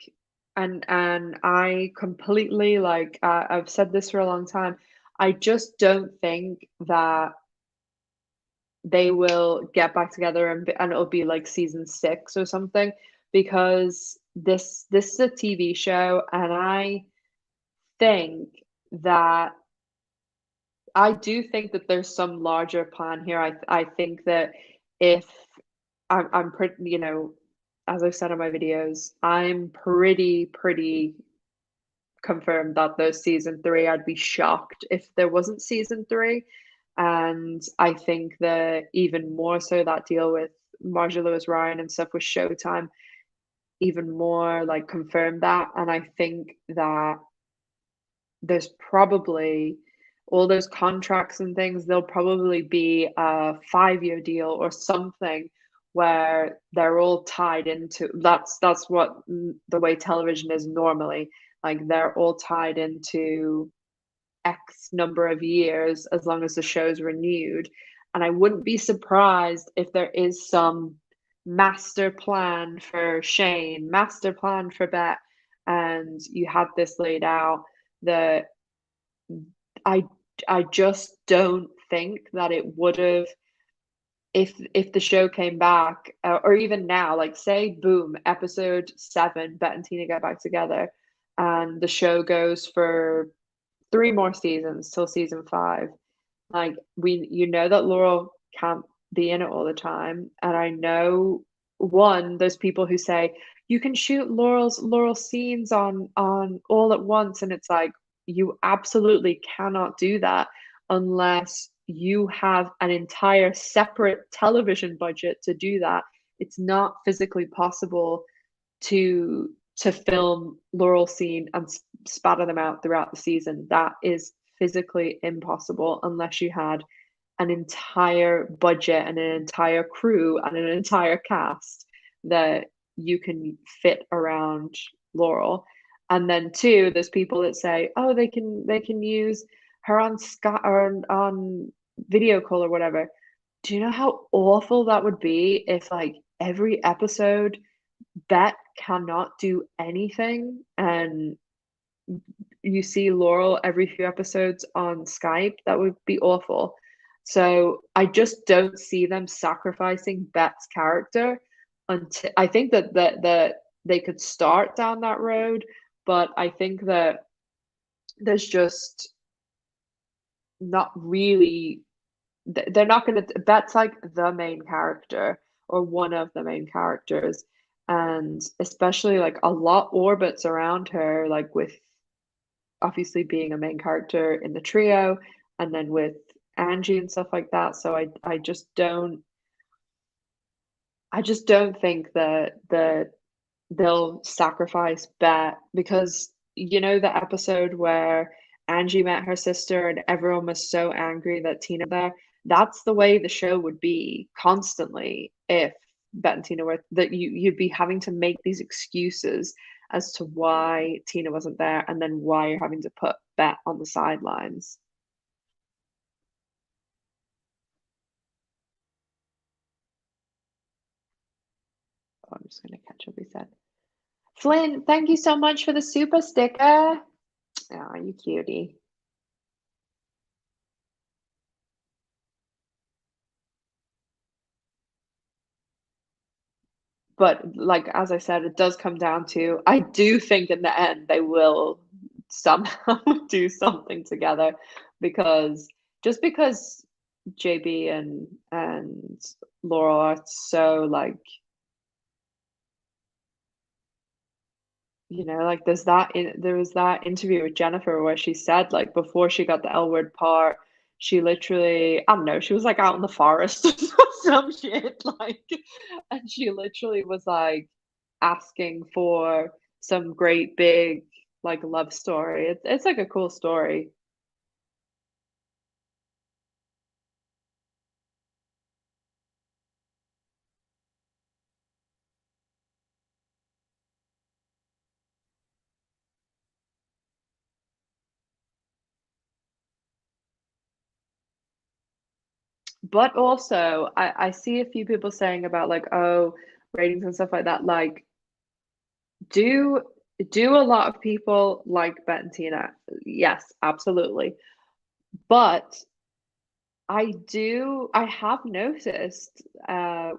and I completely like I've said this for a long time, I just don't think that they will get back together, and it'll be like season 6 or something, because this is a TV show, and think that I do think that there's some larger plan here. I think that if I'm pretty, as I've said in my videos, I'm pretty confirmed that there's season 3. I'd be shocked if there wasn't season 3. And I think that even more so, that deal with Marja Lewis Ryan and stuff with Showtime even more like confirmed that. And I think that there's probably all those contracts and things, there'll probably be a 5-year deal or something where they're all tied into that's what the way television is normally. Like they're all tied into X number of years as long as the show's renewed. And I wouldn't be surprised if there is some master plan for Shane, master plan for Bette, and you had this laid out that I I just don't think that it would have, if the show came back, or even now, like say boom, episode 7, Bette and Tina get back together, and the show goes for 3 more seasons till season 5. Like you know that Laurel can't be in it all the time, and I know there's people who say you can shoot Laurel scenes on all at once, and it's like you absolutely cannot do that unless you have an entire separate television budget to do that. It's not physically possible to film Laurel scene and spatter them out throughout the season. That is physically impossible unless you had an entire budget and an entire crew and an entire cast that you can fit around Laurel. And then 2, there's people that say, oh, they can use her on Sky or on video call or whatever. Do you know how awful that would be if like every episode Bette cannot do anything and you see Laurel every few episodes on Skype? That would be awful. So I just don't see them sacrificing Bette's character until I think that they could start down that road, but I think that there's just not really, they're not going to, Bette's like the main character or one of the main characters, and especially like a lot orbits around her, like with obviously being a main character in the trio and then with Angie and stuff like that. So I just don't think that they'll sacrifice Bette, because the episode where Angie met her sister and everyone was so angry that Tina there. That's the way the show would be constantly if Bette and Tina were, that you'd be having to make these excuses as to why Tina wasn't there and then why you're having to put Bette on the sidelines. Oh, I'm just going to catch up, he said. Flynn, thank you so much for the super sticker. Oh, you cutie. But like as I said, it does come down to, I do think in the end they will somehow do something together, because JB and Laurel are so like, like there was that interview with Jennifer where she said like before she got the L word part, she literally, I don't know, she was like out in the forest or some shit, like, and she literally was like asking for some great big like love story. It's like a cool story. But also, I see a few people saying about like, oh, ratings and stuff like that. Like, do a lot of people like Bette and Tina? Yes, absolutely. But I have noticed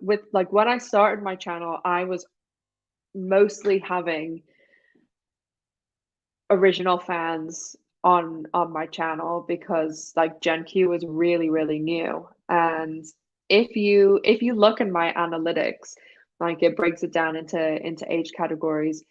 with like when I started my channel, I was mostly having original fans on my channel because like Gen Q was really, really new. And if you look in my analytics, like it breaks it down into age categories.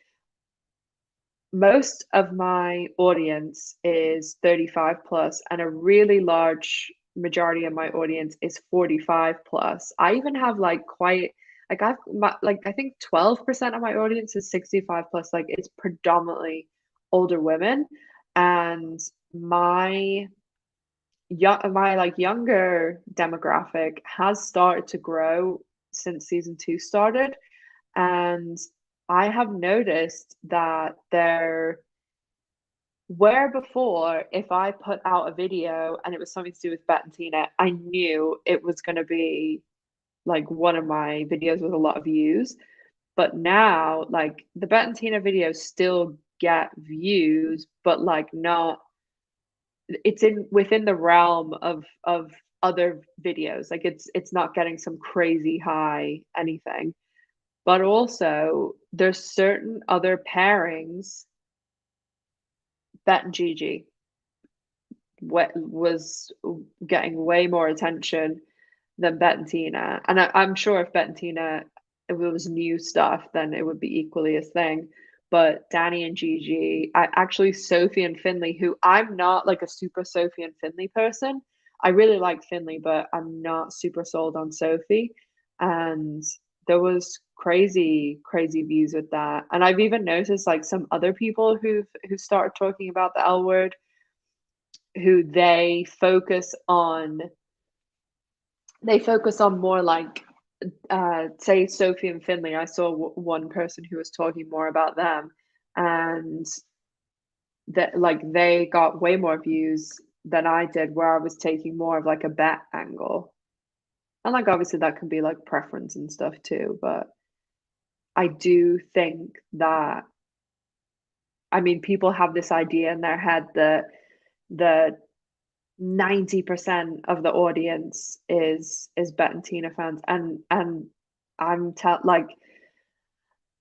Most of my audience is 35 plus, and a really large majority of my audience is 45 plus. I even have like quite like I think 12% of my audience is 65 plus. Like it's predominantly older women, and my my like younger demographic has started to grow since season 2 started, and I have noticed that where before, if I put out a video and it was something to do with Bette and Tina, I knew it was going to be like one of my videos with a lot of views. But now, like the Bette and Tina videos still get views, but like not, it's in within the realm of other videos. Like it's not getting some crazy high anything. But also there's certain other pairings. Bette and Gigi was getting way more attention than Bette and Tina. And I'm sure if Bette and Tina, if it was new stuff, then it would be equally as thing. But Danny and Gigi, actually Sophie and Finley, who I'm not like a super Sophie and Finley person. I really like Finley, but I'm not super sold on Sophie. And there was crazy, crazy views with that. And I've even noticed like some other people who started talking about the L word, who they focus on more like say Sophie and Finley. I saw one person who was talking more about them, and that like they got way more views than I did, where I was taking more of like a bet angle. And like obviously that can be like preference and stuff too, but I do think that, I mean, people have this idea in their head that the 90% of the audience is Bette and Tina fans, and like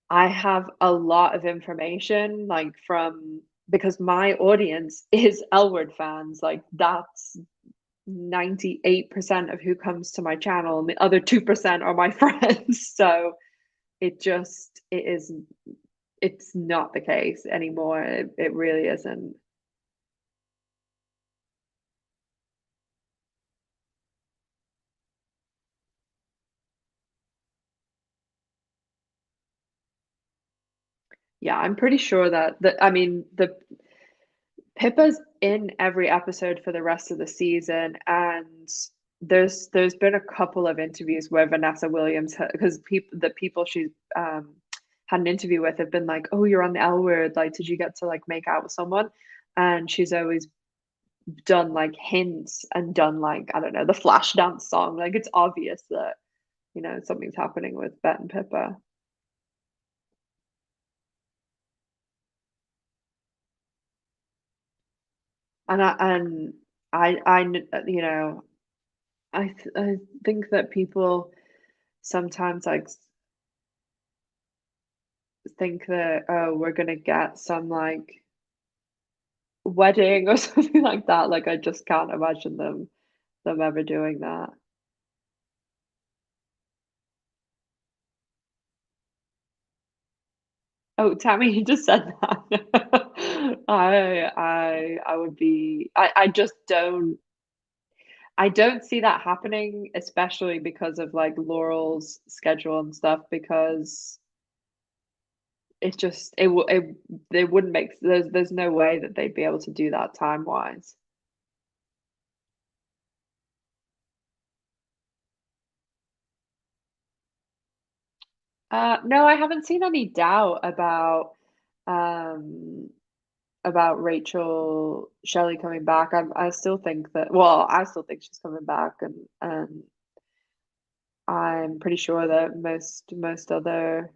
I have a lot of information like from, because my audience is L Word fans. Like that's 98% of who comes to my channel, and the other 2% are my friends. So it's not the case anymore. It really isn't. Yeah, I'm pretty sure that I mean the Pippa's in every episode for the rest of the season, and there's been a couple of interviews where Vanessa Williams, because the people she's had an interview with have been like, "Oh, you're on the L Word. Like, did you get to like make out with someone?" And she's always done like hints and done like, I don't know, the flash dance song. Like it's obvious that something's happening with Bette and Pippa. And I think that people sometimes like think that, oh, we're gonna get some like wedding or something like that. Like I just can't imagine them ever doing that. Oh, Tammy, you just said that. I would be, I don't see that happening, especially because of like Laurel's schedule and stuff, because it just it wouldn't make, there's no way that they'd be able to do that time wise. No, I haven't seen any doubt um about Rachel Shelley coming back. I still think that, well, I still think she's coming back, and I'm pretty sure that most other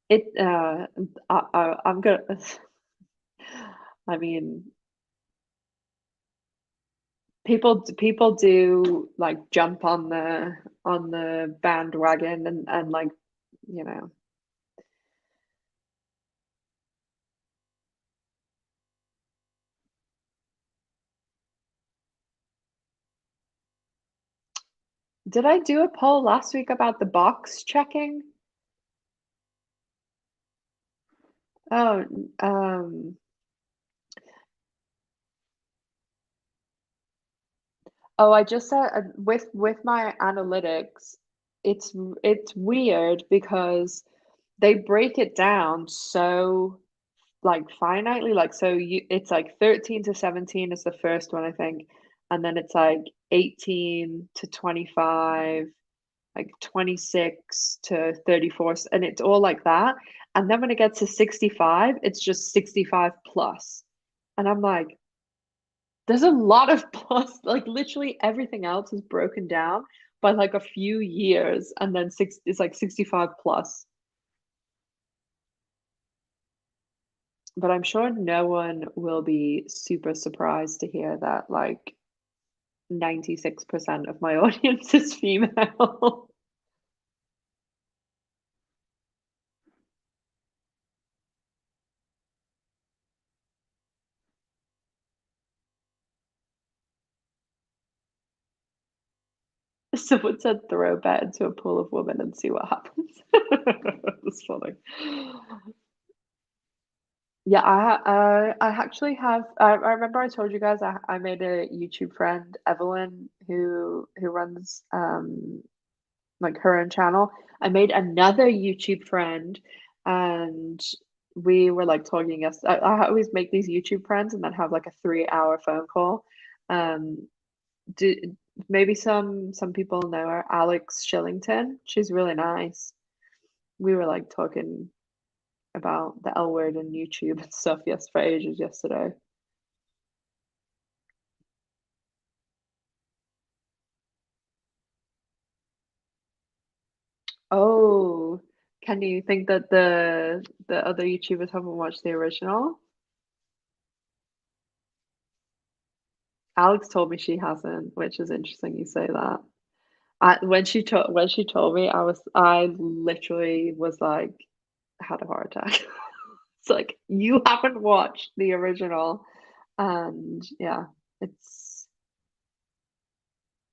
it I'm gonna I mean, people do like jump on the bandwagon, and like, you know. Did I do a poll last week about the box checking? Oh, oh, I just said with my analytics, it's weird because they break it down so like finitely, like so it's like 13 to 17 is the first one, I think, and then it's like 18 to 25, like 26 to 34, and it's all like that. And then when it gets to 65, it's just 65 plus. And I'm like, there's a lot of plus, like literally everything else is broken down by like a few years, and then six is like 65 plus. But I'm sure no one will be super surprised to hear that like 96% of my audience is female. Someone said throw Bette into a pool of women and see what happens. That's funny. Yeah, I actually have. I remember I told you guys I made a YouTube friend, Evelyn, who runs like her own channel. I made another YouTube friend, and we were like talking. Yes, I always make these YouTube friends and then have like a 3 hour phone call. Um, do maybe some people know her, Alex Shillington. She's really nice. We were like talking about the L word and YouTube and stuff, yes, for ages yesterday. Oh, can you think that the other YouTubers haven't watched the original? Alex told me she hasn't, which is interesting you say that. When she told me, I literally was like had a heart attack. It's like you haven't watched the original, and yeah, it's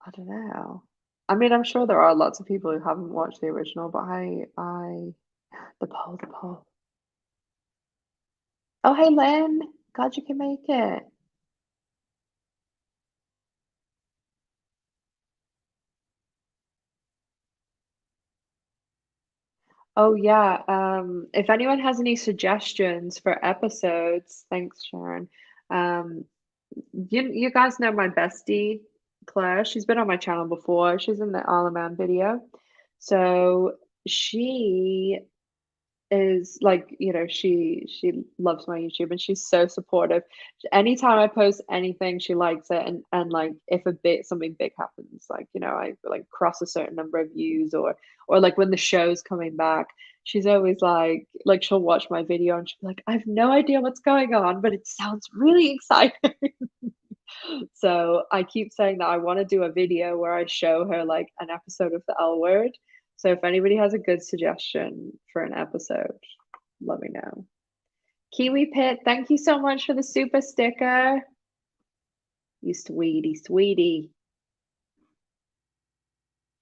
I don't know. I mean, I'm sure there are lots of people who haven't watched the original, but the poll. Oh, hey, Lynn. Glad you can make it. Oh, yeah. If anyone has any suggestions for episodes, thanks, Sharon. Um, you guys know my bestie, Claire. She's been on my channel before. She's in the All a Man video. So she is like, she loves my YouTube and she's so supportive. Anytime I post anything, she likes it, and like if something big happens, like I like cross a certain number of views, or like when the show's coming back, she's always like she'll watch my video and she'll be like, I have no idea what's going on, but it sounds really exciting. So I keep saying that I want to do a video where I show her like an episode of the L word. So if anybody has a good suggestion for an episode, let me know. Kiwi Pit, thank you so much for the super sticker. You sweetie, sweetie.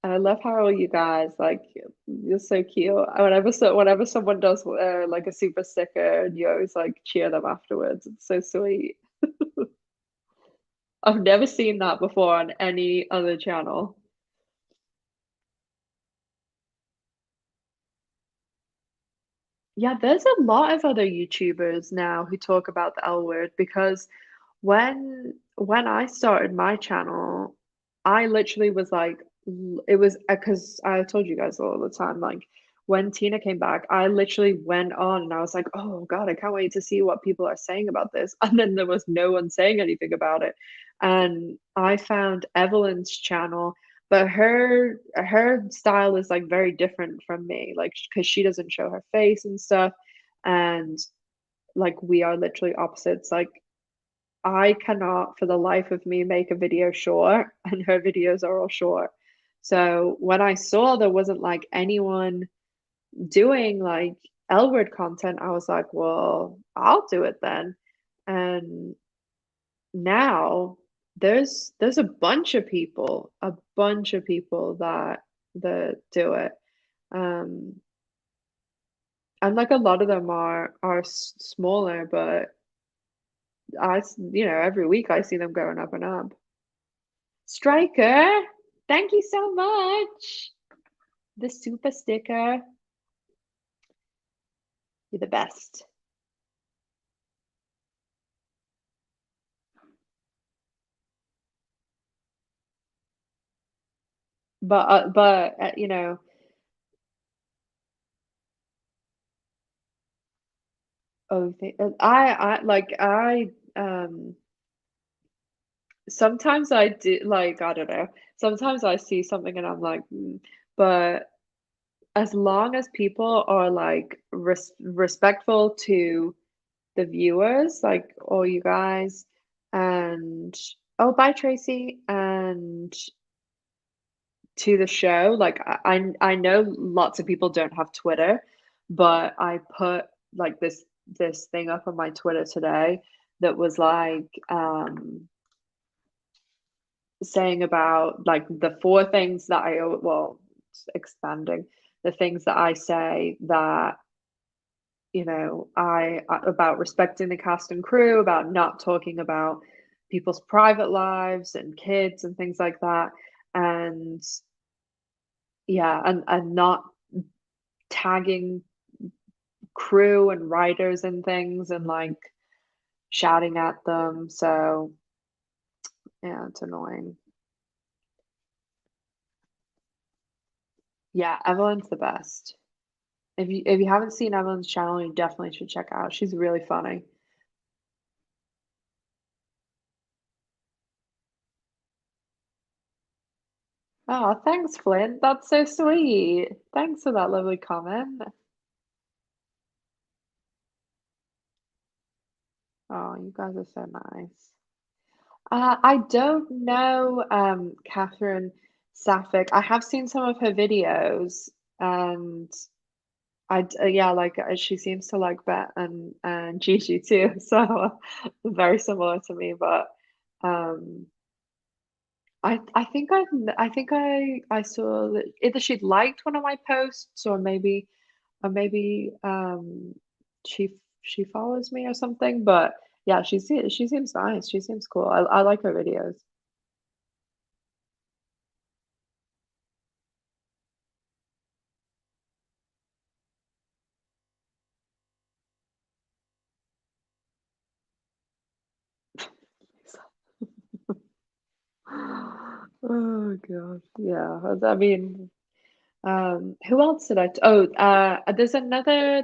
And I love how you guys like you're so cute. Whenever someone does like a super sticker, and you always like cheer them afterwards. It's so sweet. I've never seen that before on any other channel. Yeah, there's a lot of other YouTubers now who talk about the L word because when I started my channel, I literally was like, it was because I told you guys all the time, like when Tina came back, I literally went on and I was like, oh God, I can't wait to see what people are saying about this. And then there was no one saying anything about it. And I found Evelyn's channel, but her style is like very different from me, like because she doesn't show her face and stuff. And like we are literally opposites. Like I cannot for the life of me make a video short, and her videos are all short. So when I saw there wasn't like anyone doing like L word content, I was like, well, I'll do it then. And now there's a bunch of people, that do it. And like a lot of them are smaller, but every week I see them going up and up. Striker, thank you so much. The super sticker. You're the best. But oh, sometimes I do, like, I don't know. Sometimes I see something and I'm like, but as long as people are like respectful to the viewers, like all you guys, and oh, bye Tracy, and to the show, like I know lots of people don't have Twitter, but I put like this thing up on my Twitter today that was like saying about like the four things that expanding the things that I say that I about respecting the cast and crew, about not talking about people's private lives and kids and things like that, and yeah, and not tagging crew and writers and things and like shouting at them. So yeah, it's annoying. Yeah, Evelyn's the best. If you haven't seen Evelyn's channel, you definitely should check out. She's really funny. Oh, thanks, Flint. That's so sweet. Thanks for that lovely comment. Oh, you guys are so nice. I don't know Catherine Sapphic. I have seen some of her videos, and yeah, like she seems to like Bette and Gigi too, so very similar to me. But um, I think I saw that either she liked one of my posts, or maybe she follows me or something. But yeah, she seems nice. She seems cool. I like her videos. Oh God, yeah. I mean, who else did there's another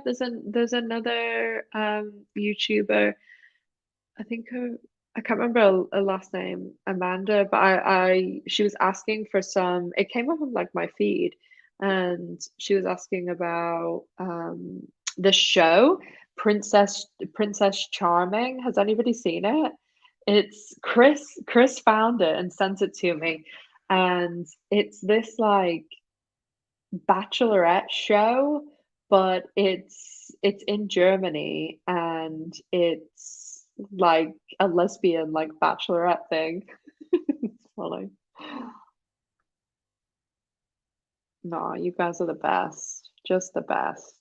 YouTuber. I think I can't remember her last name, Amanda, but she was asking for some. It came up on like my feed, and she was asking about the show Princess Charming. Has anybody seen it? It's Chris found it and sent it to me, and it's this like bachelorette show, but it's in Germany, and it's like a lesbian like bachelorette thing. It's funny. No, you guys are the best. Just the best.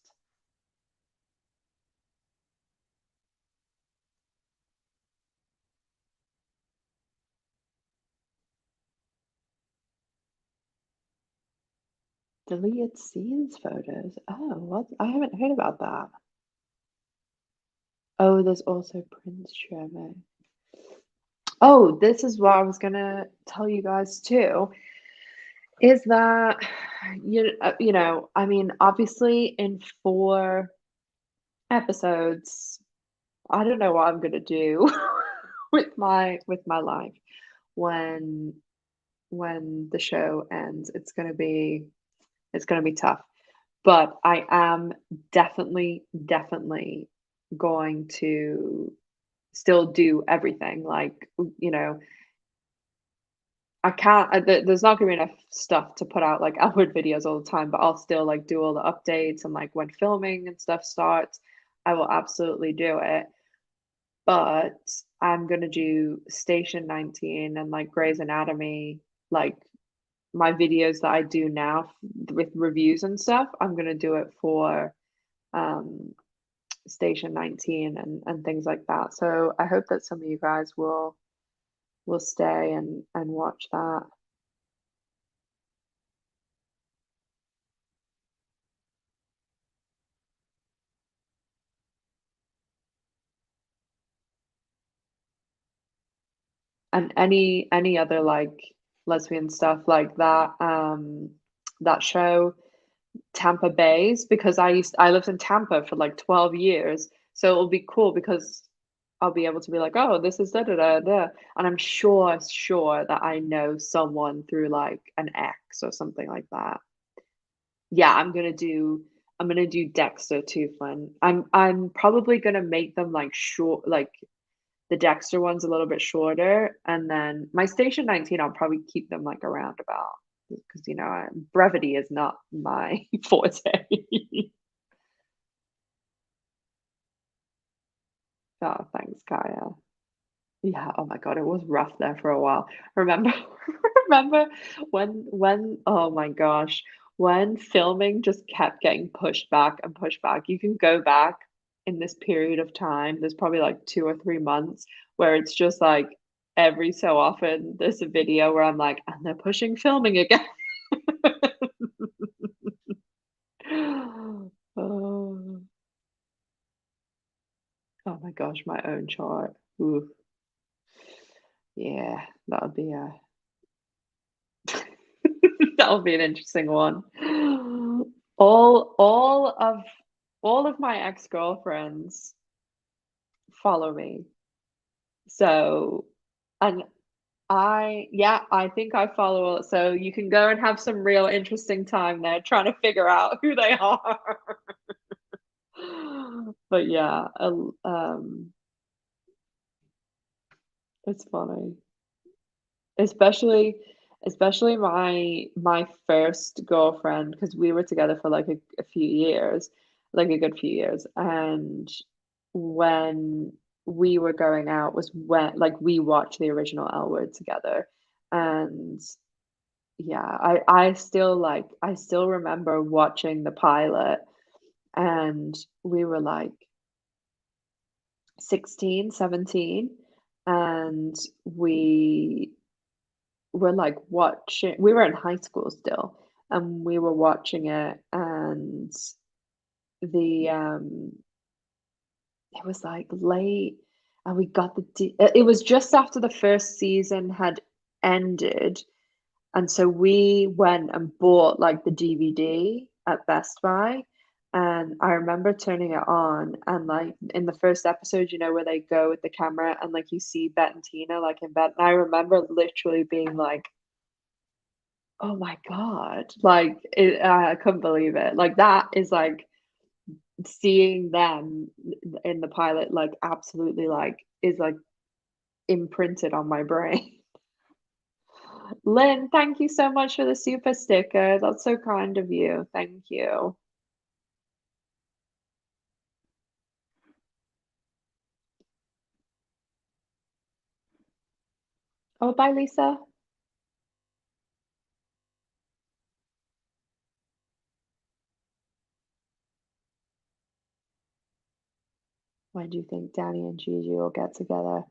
Deleted scenes photos. Oh, what? I haven't heard about that. Oh, there's also Prince Charming. Oh, this is what I was gonna tell you guys too, is that I mean, obviously in 4 episodes, I don't know what I'm gonna do with my life when the show ends. It's gonna be tough. But I am definitely going to still do everything. Like, I can't, there's not gonna be enough stuff to put out like upload videos all the time, but I'll still like do all the updates, and like when filming and stuff starts, I will absolutely do it. but I'm gonna do Station 19 and like Grey's Anatomy, like my videos that I do now with reviews and stuff. I'm gonna do it for um Station 19 and things like that. So I hope that some of you guys will stay and watch that. And any other like lesbian stuff like that that show Tampa Bays, because I lived in Tampa for like 12 years, so it'll be cool because I'll be able to be like, oh, this is da da da da, and I'm sure that I know someone through like an ex or something like that. Yeah, I'm gonna do Dexter too, Flynn. I'm probably gonna make them like short, like the Dexter one's a little bit shorter, and then my Station 19, I'll probably keep them like around about because brevity is not my forte. Oh, thanks, Kaya. Yeah, oh my God, it was rough there for a while. Remember, remember when, oh my gosh, when filming just kept getting pushed back and pushed back. You can go back in this period of time. There's probably like 2 or 3 months where it's just like every so often there's a video where I'm like, and they're pushing filming again. Oh, oh my gosh, my own chart. Ooh, yeah, that would be a that'll be an interesting one. All of my ex-girlfriends follow me. So, and I think I follow, so you can go and have some real interesting time there trying to figure out who they are. But yeah, it's funny. Especially especially my first girlfriend, because we were together for like a few years, like a good few years, and when we were going out was when like we watched the original L Word together, and yeah, I still remember watching the pilot, and we were like 16, 17, and we we were in high school still, and we were watching it, and the it was like late, and we got it was just after the first season had ended, and so we went and bought like the DVD at Best Buy. And I remember turning it on, and like in the first episode, where they go with the camera and like you see Bette and Tina like in bed. And I remember literally being like, oh my God. Like I couldn't believe it. Like that is like seeing them in the pilot, like absolutely like is like imprinted on my brain. Lynn, thank you so much for the super sticker. That's so kind of you. Thank you. Oh, bye, Lisa. When do you think Danny and Gigi will get together?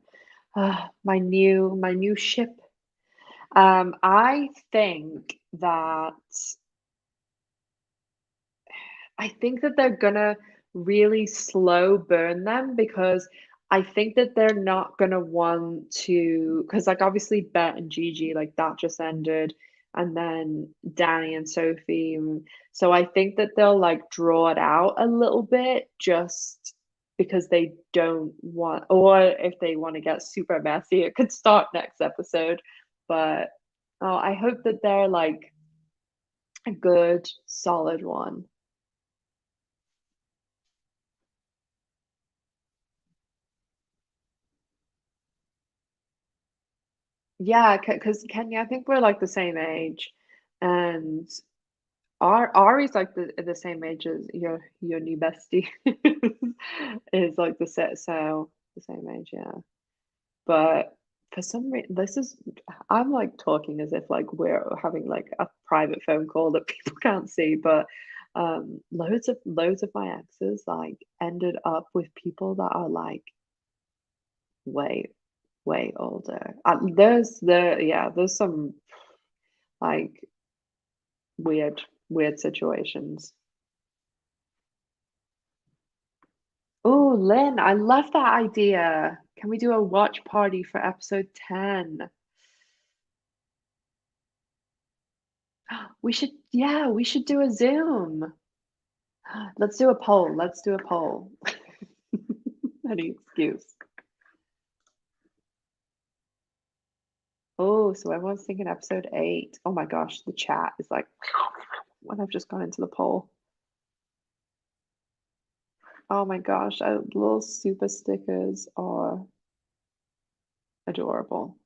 My new ship. I think that they're gonna really slow burn them, because I think that they're not gonna want to, because like obviously Bette and Gigi, like that just ended, and then Danny and Sophie. So I think that they'll like draw it out a little bit, just because they don't want, or if they want to get super messy, it could start next episode. But oh, I hope that they're like a good, solid one. Yeah, because Kenya, I think we're like the same age, and Ari's like the same age as your new bestie is like the set. So the same age, yeah. But for some reason, I'm like talking as if like we're having like a private phone call that people can't see, but loads of my exes like ended up with people that are like way older. There's some like weird situations. Oh, Lynn, I love that idea. Can we do a watch party for episode 10? We should do a Zoom. Let's do a poll. Any excuse. Oh, so everyone's thinking episode 8. Oh my gosh, the chat is like when I've just gone into the poll. Oh my gosh, little super stickers are adorable.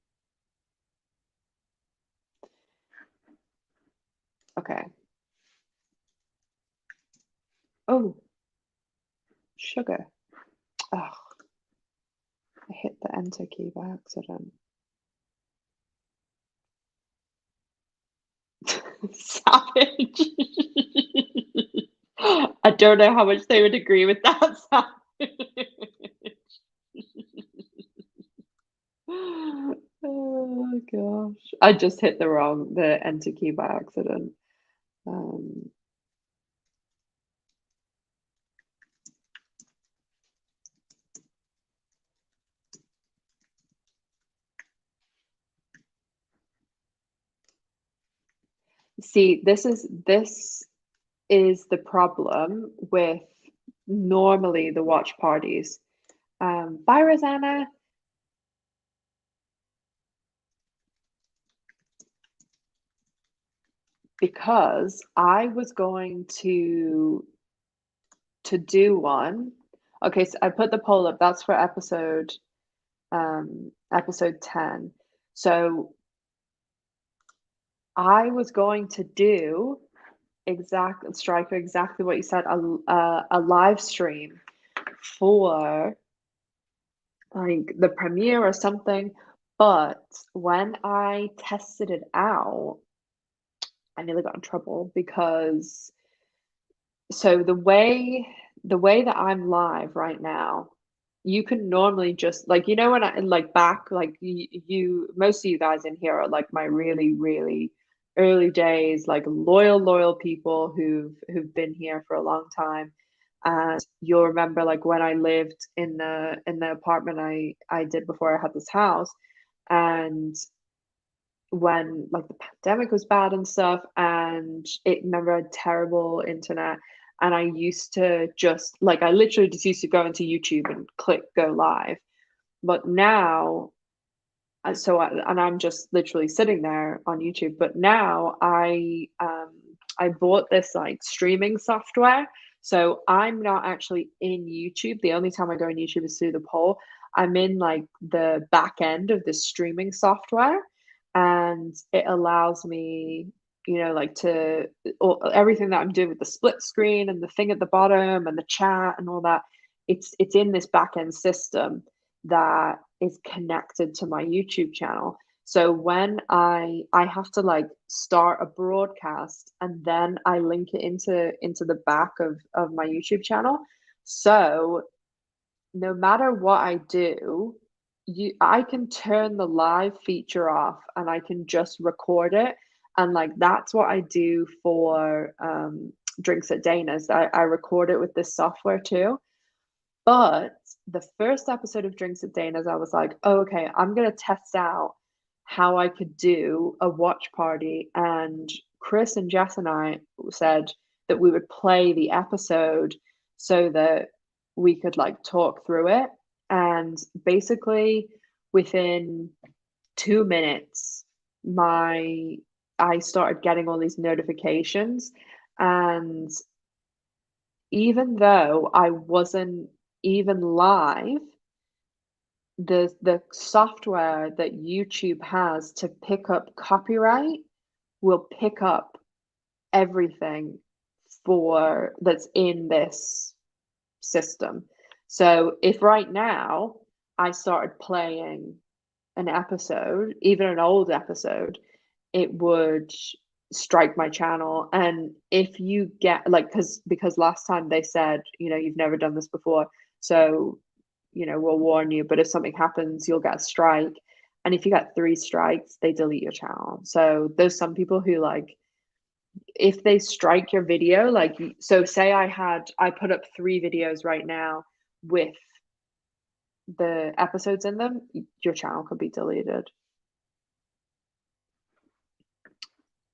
Okay. Oh, sugar. Oh, I hit the enter key by accident. Savage. I don't know how much they would agree with that. Oh gosh, I just hit the enter key by accident. See, this is the problem with normally the watch parties. Bye, Rosanna. Because I was going to do one. Okay, so I put the poll up. That's for episode 10. So I was going to do Striker, exactly what you said, a live stream for like the premiere or something. But when I tested it out, I nearly got in trouble because the way that I'm live right now, you can normally just like, you know, when I like back, like most of you guys in here are like my really, really early days, like loyal people who've been here for a long time. And you'll remember like when I lived in the apartment I did before I had this house, and when like the pandemic was bad and stuff, and remember I had terrible internet, and I used to just like I literally just used to go into YouTube and click go live. But now I'm just literally sitting there on YouTube. But now I bought this like streaming software, so I'm not actually in YouTube. The only time I go in YouTube is through the poll. I'm in like the back end of the streaming software, and it allows me, you know, like everything that I'm doing with the split screen and the thing at the bottom and the chat and all that. It's in this back end system that is connected to my YouTube channel. So when I have to like start a broadcast, and then I link it into the back of my YouTube channel. So no matter what I do, I can turn the live feature off and I can just record it. And like that's what I do for Drinks at Dana's. I record it with this software too. But the first episode of Drinks at Dana's, I was like, oh, okay, I'm going to test out how I could do a watch party. And Chris and Jess and I said that we would play the episode so that we could like talk through it. And basically within 2 minutes, I started getting all these notifications. And even though I wasn't even live, the software that YouTube has to pick up copyright will pick up everything that's in this system. So if right now I started playing an episode, even an old episode, it would strike my channel. And if you get like, because last time they said, you've never done this before, so we'll warn you, but if something happens, you'll get a strike. And if you get 3 strikes, they delete your channel. So there's some people who, like, if they strike your video, like, so say I put up 3 videos right now with the episodes in them, your channel could be deleted.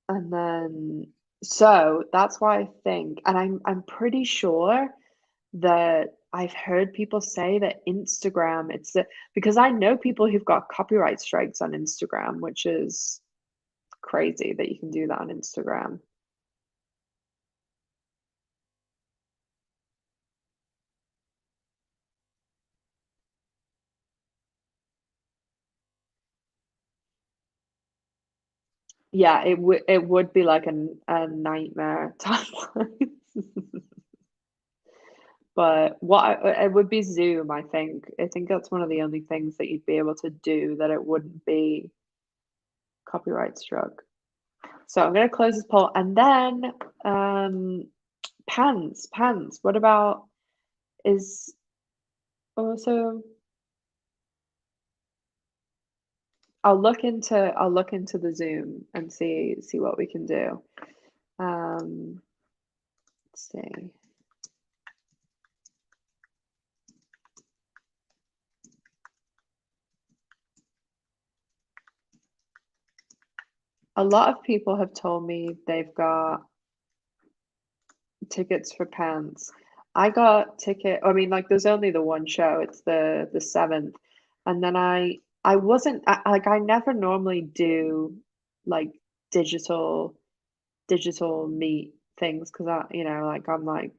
And then, so that's why I think, and I'm pretty sure that I've heard people say that Instagram, because I know people who've got copyright strikes on Instagram, which is crazy that you can do that on Instagram. Yeah, it would be like a nightmare timeline. But it would be Zoom, I think. I think that's one of the only things that you'd be able to do that it wouldn't be copyright struck. So I'm going to close this poll. And then pants. What about is also I'll look into the Zoom and see what we can do. Let's see. A lot of people have told me they've got tickets for pants. I got I mean, like, there's only the one show. It's the 7th, and then I wasn't like, I never normally do like digital meet things, because like, I'm like,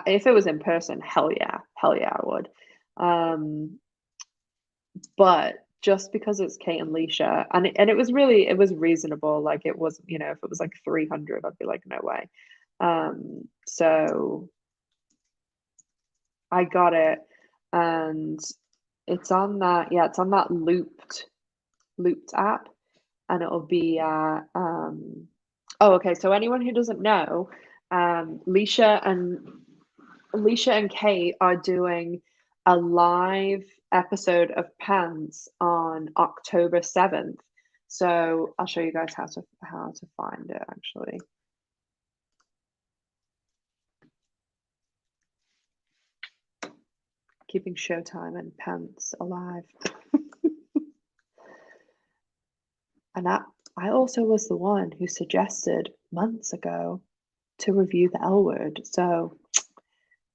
if it was in person, hell yeah, I would. But just because it's Kate and Leisha, and it was reasonable. Like, it wasn't, if it was like 300, I'd be like, no way. So I got it, and it's on that looped app, and it'll be oh, okay, so anyone who doesn't know, Leisha and Kate are doing a live episode of Pants on October 7th. So I'll show you guys how to find it, actually. Keeping Showtime and Pants alive. And I also was the one who suggested months ago to review the L Word. So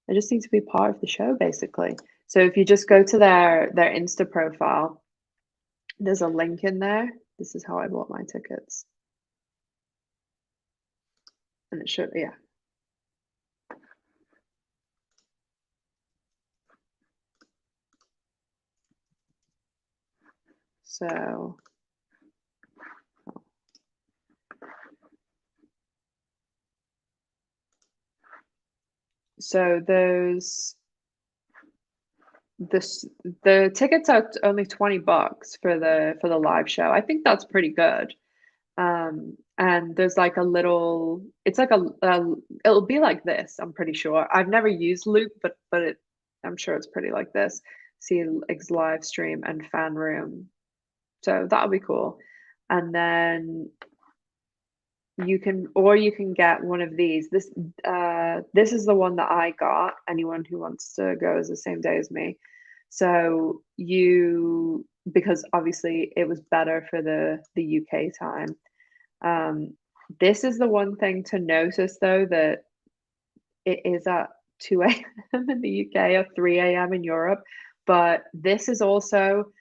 I just need to be part of the show, basically. So if you just go to their Insta profile, there's a link in there. This is how I bought my tickets. And it should, yeah. So the tickets are only $20 for the live show. I think that's pretty good. And there's like a little, it's like it'll be like this, I'm pretty sure. I've never used Loop, but I'm sure it's pretty like this. See live stream and fan room. So that'll be cool. And then you can get one of these. This is the one that I got. Anyone who wants to go is the same day as me. So because obviously it was better for the UK time. This is the one thing to notice, though, that it is at 2 a.m. in the UK or 3 a.m. in Europe. But this is also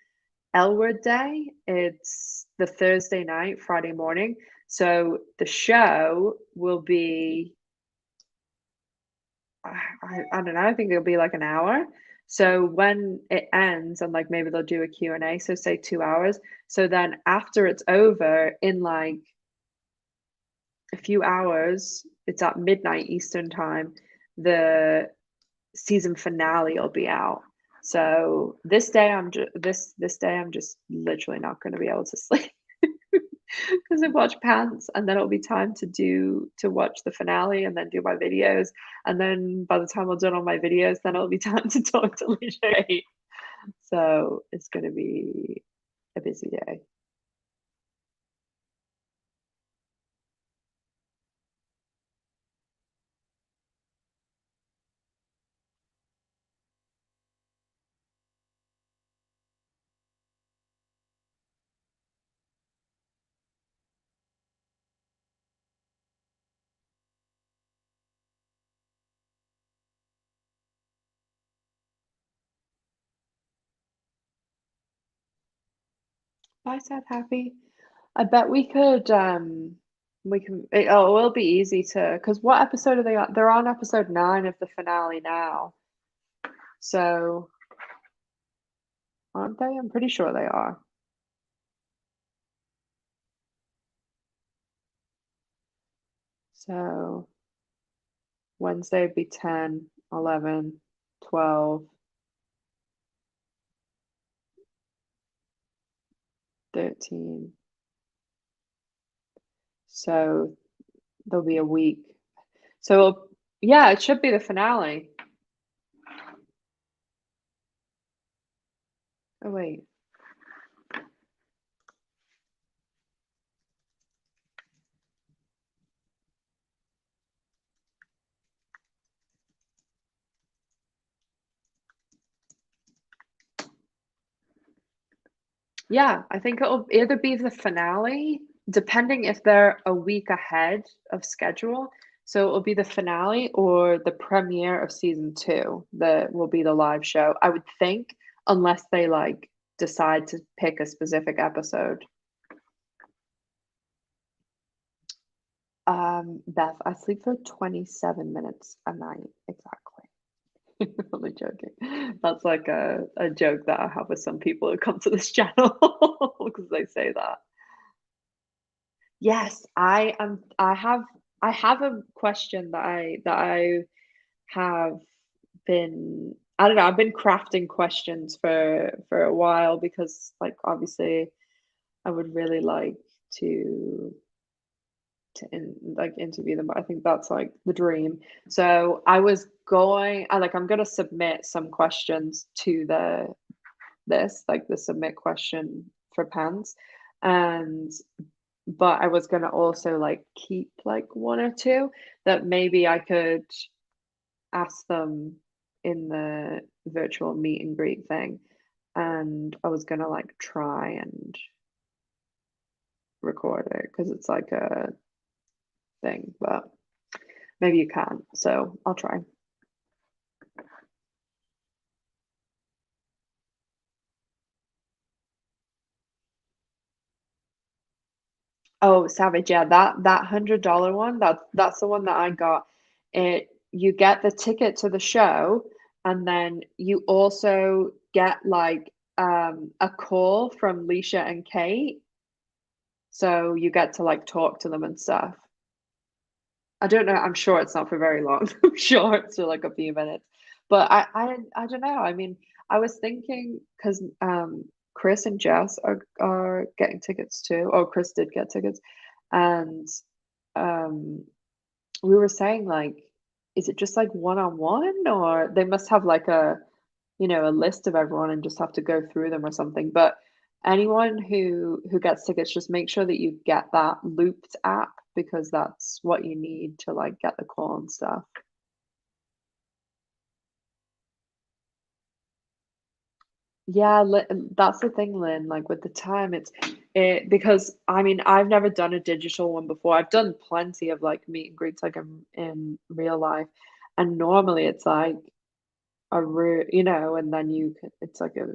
L Word Day. It's the Thursday night, Friday morning. So the show will be, I don't know, I think it'll be like an hour. So when it ends, and like maybe they'll do a Q&A, so say 2 hours. So then after it's over, in like a few hours, it's at midnight Eastern time, the season finale will be out. So this day this day I'm just literally not going to be able to sleep because I watch Pants, and then it'll be time to watch the finale and then do my videos, and then by the time I'm done on my videos, then it'll be time to talk to Alicia. So it's going to be a busy day. Bye, sad happy. I bet we can it'll be easy to, because what episode are they on? They're on episode 9 of the finale now. So aren't they? I'm pretty sure they are. So Wednesday would be 10, 11, 12, 13. So there'll be a week. So yeah, it should be the finale. Oh wait. Yeah, I think it'll either be the finale, depending if they're a week ahead of schedule. So it'll be the finale or the premiere of season 2 that will be the live show, I would think, unless they like decide to pick a specific episode. Beth, I sleep for 27 minutes a night, exactly. Only joking. That's like a joke that I have with some people who come to this channel because they say that. Yes, I have a question that I have been, I don't know, I've been crafting questions for a while because like obviously I would really like to like interview them, but I think that's like the dream. So I'm gonna submit some questions to the submit question for Pants, and but I was gonna also like keep like one or two that maybe I could ask them in the virtual meet and greet thing, and I was gonna like try and record it because it's like a thing, but maybe you can't, so I'll try. Oh, Savage, yeah, that $100 one, that's the one that I got. It You get the ticket to the show, and then you also get like a call from Leisha and Kate, so you get to like talk to them and stuff. I don't know. I'm sure it's not for very long. I'm sure it's for like a few minutes. But I don't know. I mean, I was thinking because Chris and Jess are getting tickets too. Oh, Chris did get tickets, and um we were saying like, is it just like one on one, or they must have like a list of everyone and just have to go through them or something. But anyone who gets tickets, just make sure that you get that looped app because that's what you need to like get the call and stuff. Yeah, that's the thing, Lynn. Like with the time, it because I mean I've never done a digital one before. I've done plenty of like meet and greets like in real life, and normally it's like and then it's like a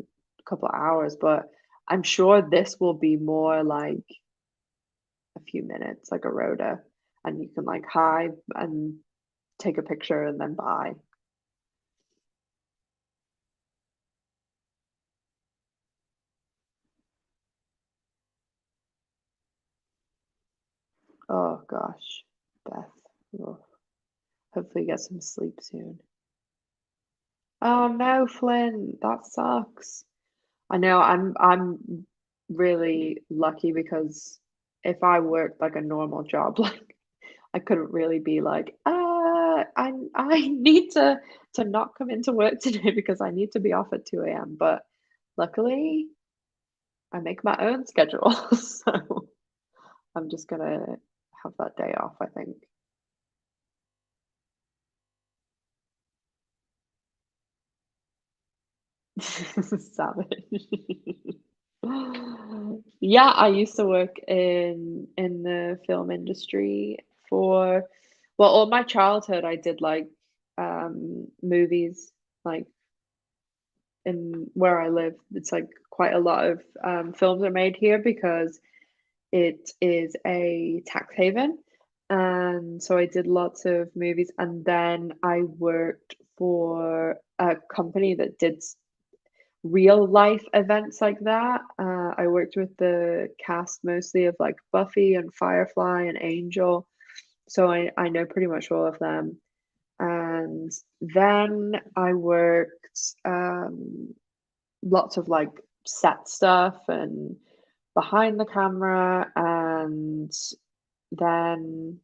couple of hours. But I'm sure this will be more like a few minutes, like a rota, and you can like hi and take a picture and then bye. Oh gosh, Beth. Oh, hopefully get some sleep soon. Oh no, Flynn, that sucks. I know I'm really lucky because if I worked like a normal job, like I couldn't really be like, I need to not come into work today because I need to be off at 2 a.m. But luckily, I make my own schedule, so I'm just gonna have that day off, I think. Savage. Yeah, I used to work in the film industry for, well, all my childhood I did like movies, like in where I live. It's like quite a lot of films are made here because it is a tax haven. And so I did lots of movies, and then I worked for a company that did real life events like that. I worked with the cast mostly of like Buffy and Firefly and Angel, so I know pretty much all of them. And then I worked lots of like set stuff and behind the camera, then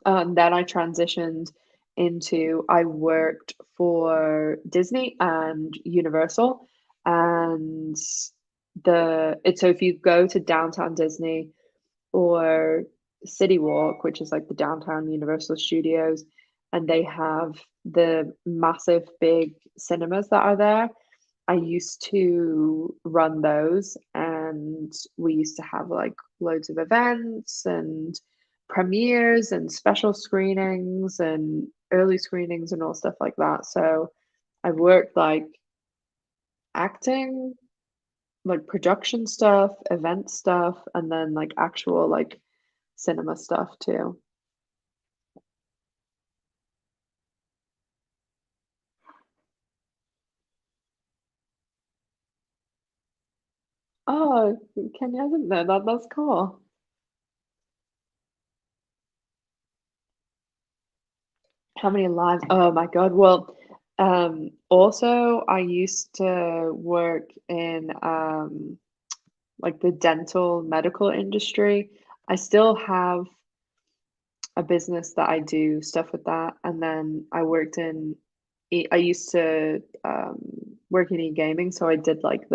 then I transitioned into, I worked for Disney and Universal, and so if you go to downtown Disney or City Walk, which is like the downtown Universal Studios, and they have the massive big cinemas that are there. I used to run those, and we used to have like loads of events and premieres and special screenings and early screenings and all stuff like that. So I worked like acting, like production stuff, event stuff, and then like actual like cinema stuff too. Oh, Kenya hasn't known that. That's cool. How many lives? Oh my God. Well, also I used to work in like the dental medical industry. I still have a business that I do stuff with that, and then I worked in I used to work in e-gaming, so I did like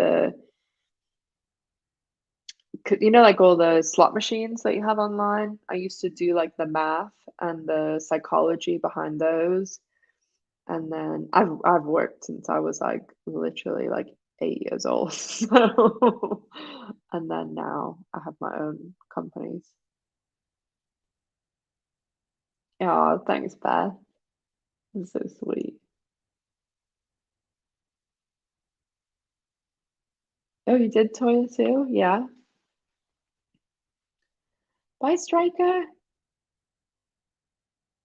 like all the slot machines that you have online. I used to do like the math and the psychology behind those. And then I've worked since I was like literally like 8 years old. So, and then now I have my own companies. Yeah, thanks, Beth. That's so sweet. Oh, you did toilet too? Yeah. Bye, Striker.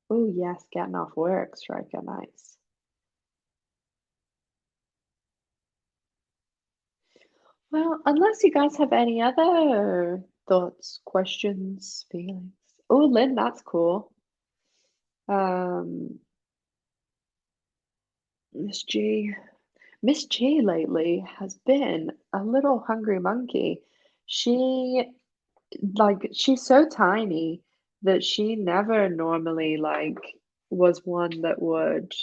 Oh, yes, getting off work, Striker. Nice. Well, unless you guys have any other thoughts, questions, feelings. Oh, Lynn, that's cool. Um, Miss G. Miss G lately has been a little hungry monkey. She she's so tiny that she never normally like was one that would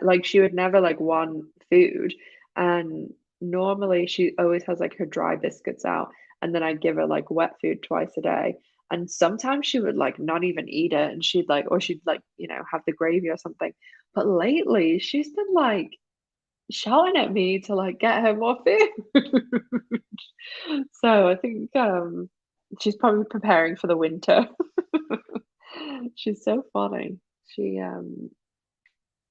like she would never like want food, and normally she always has like her dry biscuits out, and then I'd give her like wet food twice a day, and sometimes she would like not even eat it, and she'd like, or she'd like, have the gravy or something. But lately she's been like shouting at me to like get her more food. So I think she's probably preparing for the winter. She's so funny. She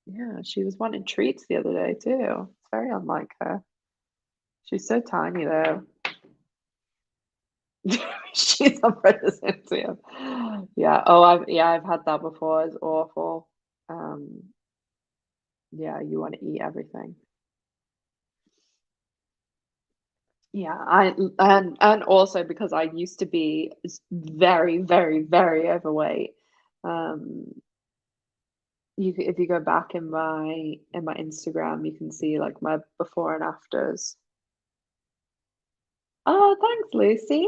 yeah, she was wanting treats the other day too. It's very unlike her. She's so tiny though. She's unrepresentative. Yeah. Oh, I've had that before. It's awful. Um, yeah, you want to eat everything. Yeah, and also because I used to be very, very, very overweight. Um, if you go back in my Instagram, you can see like my before and afters. Oh, thanks, Lucy.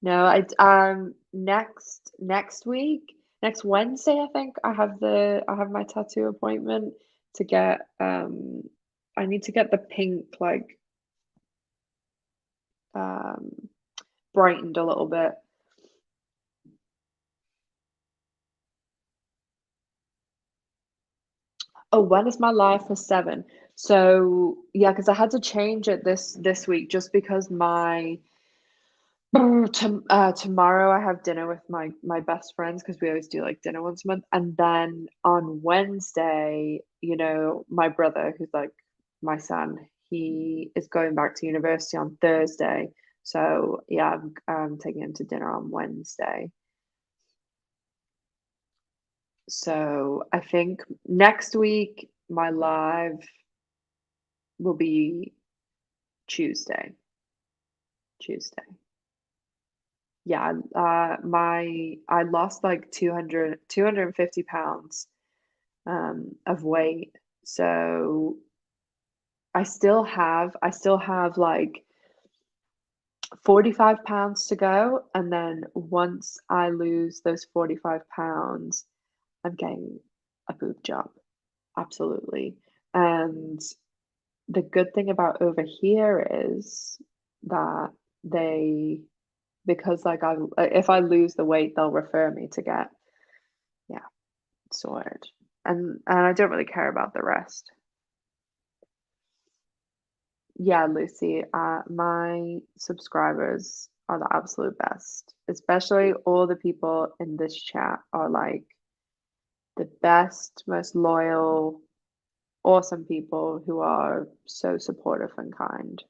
No, next week, next Wednesday, I think I have my tattoo appointment to get I need to get the pink like brightened a little bit. Oh, when is my live for 7? So yeah, because I had to change it this week just because my tomorrow I have dinner with my best friends because we always do like dinner once a month, and then on Wednesday, my brother, who's like my son, he is going back to university on Thursday. So yeah, I'm taking him to dinner on Wednesday. So I think next week my live will be Tuesday. Yeah, I lost like 250 pounds of weight. So I still have like 45 pounds to go, and then once I lose those 45 pounds, I'm getting a boob job. Absolutely. And the good thing about over here is that they because like if I lose the weight, they'll refer me to get sorted. And I don't really care about the rest. Yeah, Lucy, my subscribers are the absolute best. Especially all the people in this chat are like the best, most loyal, awesome people who are so supportive and kind.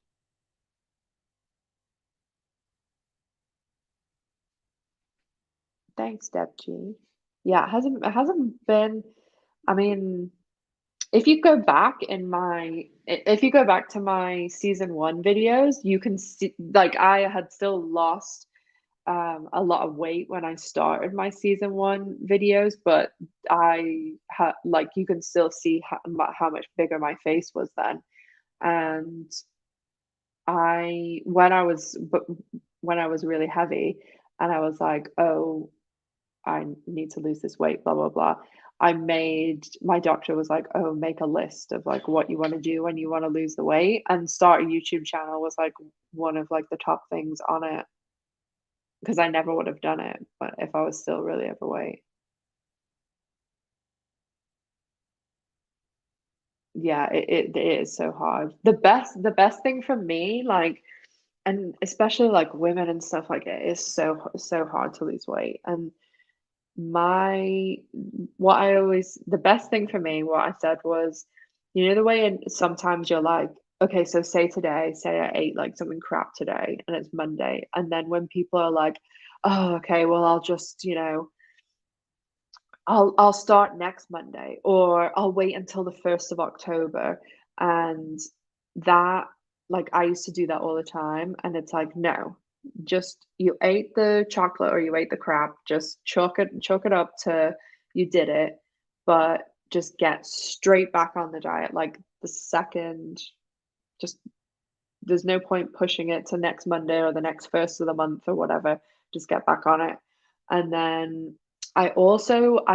Thanks, Deb G. Yeah, it hasn't been. I mean, if you go back to my season 1 videos, you can see like I had still lost a lot of weight when I started my season 1 videos, but I had like you can still see how much bigger my face was then. And I when I was really heavy and I was like, oh, I need to lose this weight, blah, blah, blah. My doctor was like, oh, make a list of like what you want to do when you want to lose the weight, and start a YouTube channel was like one of like the top things on it because I never would have done it, but if I was still really overweight. Yeah, it is so hard. The best thing for me, like, and especially like women and stuff like it is so hard to lose weight. And my the best thing for me, what I said was, the way sometimes you're like, okay, so say I ate like something crap today and it's Monday, and then when people are like, oh, okay, well, I'll just, I'll start next Monday, or I'll wait until the 1st of October. And that, like, I used to do that all the time, and it's like, no, just you ate the chocolate or you ate the crap, just chalk it up to you did it, but just get straight back on the diet. Like the second, just there's no point pushing it to next Monday or the next 1st of the month or whatever. Just get back on it. And then I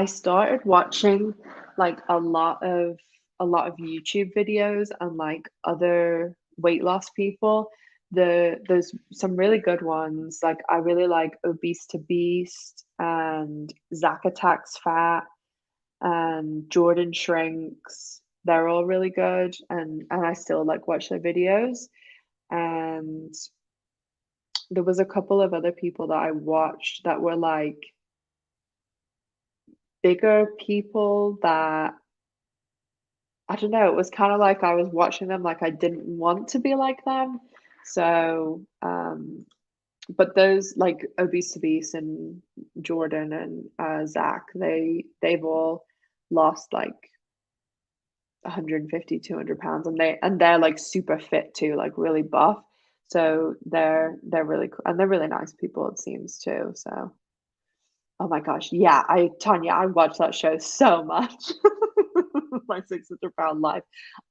started watching like a lot of YouTube videos and like other weight loss people. There's some really good ones. Like I really like Obese to Beast and Zach Attacks Fat and Jordan Shrinks. They're all really good, and I still like watch their videos. And there was a couple of other people that I watched that were like bigger people that I don't know, it was kind of like I was watching them like I didn't want to be like them. So, but those like Obese to Beast and Jordan and Zach, they've all lost like 150, 200 pounds, and they're like super fit too, like really buff. So they're really cool, and they're really nice people, it seems too. So Oh my gosh, yeah, Tanya, I watched that show so much. My 600-pound life.